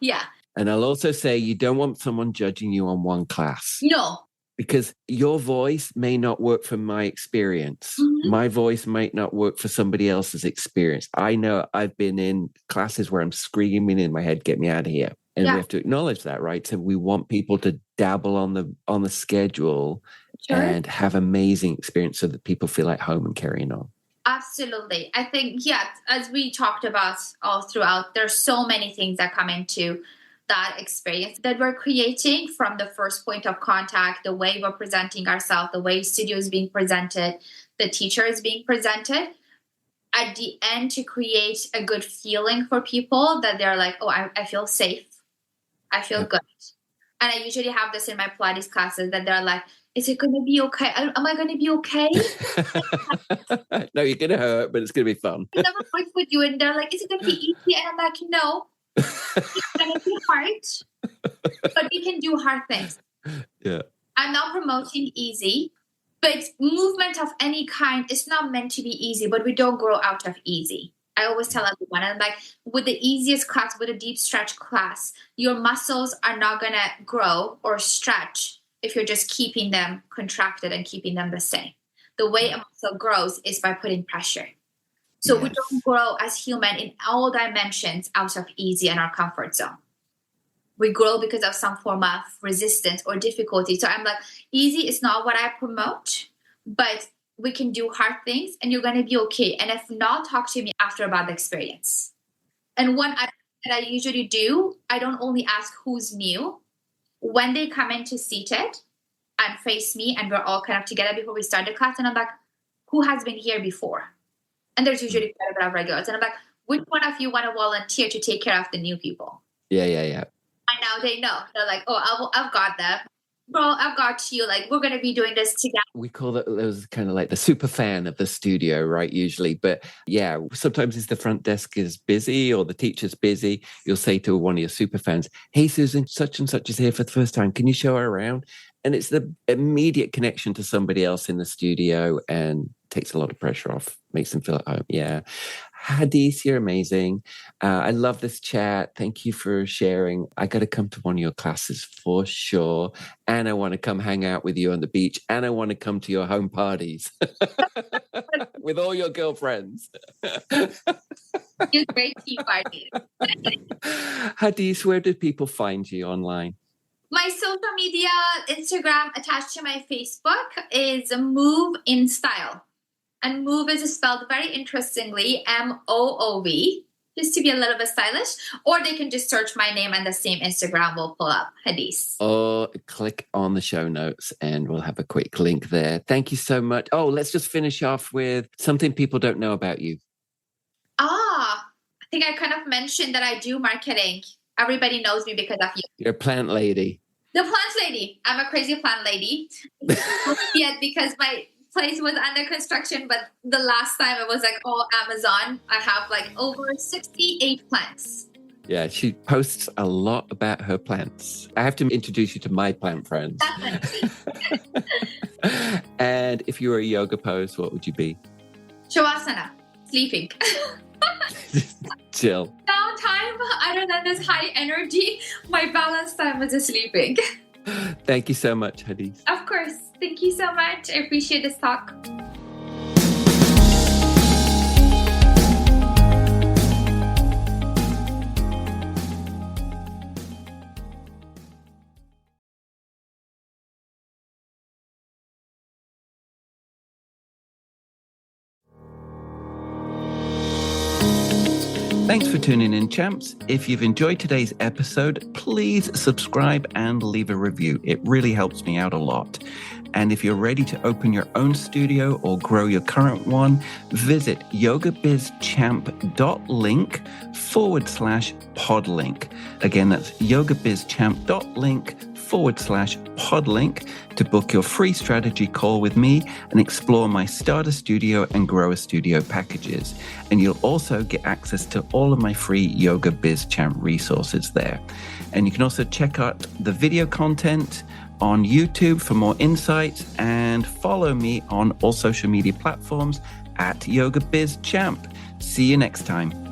yeah. And I'll also say you don't want someone judging you on one class. No, Because your voice may not work for my experience. Mm-hmm. My voice might not work for somebody else's experience. I know I've been in classes where I'm screaming in my head, get me out of here. And we have to acknowledge that, right? So we want people to dabble on the schedule and have amazing experience so that people feel at home and carrying on. Absolutely. I think, as we talked about all throughout, there's so many things that come into that experience that we're creating, from the first point of contact, the way we're presenting ourselves, the way studio is being presented, the teacher is being presented. At the end, to create a good feeling for people that they're like, oh, I feel safe. I feel good. And I usually have this in my Pilates classes that they're like, is it going to be okay? Am I going to be okay? No, you're going to hurt, but it's going to be fun. I never worked with you, and they're like, is it going to be easy? And I'm like, no. It's going to be hard, but we can do hard things. Yeah. I'm not promoting easy, but movement of any kind is not meant to be easy, but we don't grow out of easy. I always tell everyone, and like with the easiest class, with a deep stretch class, your muscles are not going to grow or stretch if you're just keeping them contracted and keeping them the same. The way a muscle grows is by putting pressure. So we don't grow as human in all dimensions out of easy and our comfort zone. We grow because of some form of resistance or difficulty. So I'm like, easy is not what I promote, but we can do hard things and you're going to be okay. And if not, talk to me after about the experience. And one that I usually do, I don't only ask who's new. When they come into seated and face me and we're all kind of together before we start the class, and I'm like, who has been here before? And there's usually quite a bit of regulars. And I'm like, which one of you want to volunteer to take care of the new people? Yeah. And now they know. They're like, oh, I've got them. Bro, I've got you. Like, we're going to be doing this together. We call those kind of like the super fan of the studio, right? Usually. But yeah, sometimes if the front desk is busy or the teacher's busy, you'll say to one of your super fans, hey, Susan, such and such is here for the first time. Can you show her around? And it's the immediate connection to somebody else in the studio and takes a lot of pressure off, makes them feel at home. Yeah. Hadis, you're amazing. I love this chat. Thank you for sharing. I got to come to one of your classes for sure. And I want to come hang out with you on the beach. And I want to come to your home parties with all your girlfriends. You're great tea party. Hadis, where do people find you online? My social media, Instagram attached to my Facebook, is Move in Style. And Move is spelled very interestingly, M-O-O-V, just to be a little bit stylish. Or they can just search my name and the same Instagram will pull up, Hadis. Or click on the show notes and we'll have a quick link there. Thank you so much. Oh, let's just finish off with something people don't know about you. I think I kind of mentioned that I do marketing. Everybody knows me because of you. You're a plant lady. The plant lady. I'm a crazy plant lady. Yet because my place was under construction, but the last time it was like all Amazon. I have like over 68 plants. Yeah, she posts a lot about her plants. I have to introduce you to my plant friends. And if you were a yoga pose, what would you be? Shavasana, sleeping. Chill. Downtime, other than this high energy, my balance time was just sleeping. Thank you so much, Hadis. Of course. Thank you so much. I appreciate this talk. Thanks for tuning in, champs. If you've enjoyed today's episode, please subscribe and leave a review. It really helps me out a lot. And if you're ready to open your own studio or grow your current one, visit yogabizchamp.link /podlink. Again, that's yogabizchamp.link /podlink to book your free strategy call with me and explore my Start a Studio and Grow a Studio packages. And you'll also get access to all of my free Yoga Biz Champ resources there. And you can also check out the video content on YouTube for more insights and follow me on all social media platforms at Yoga Biz Champ. See you next time.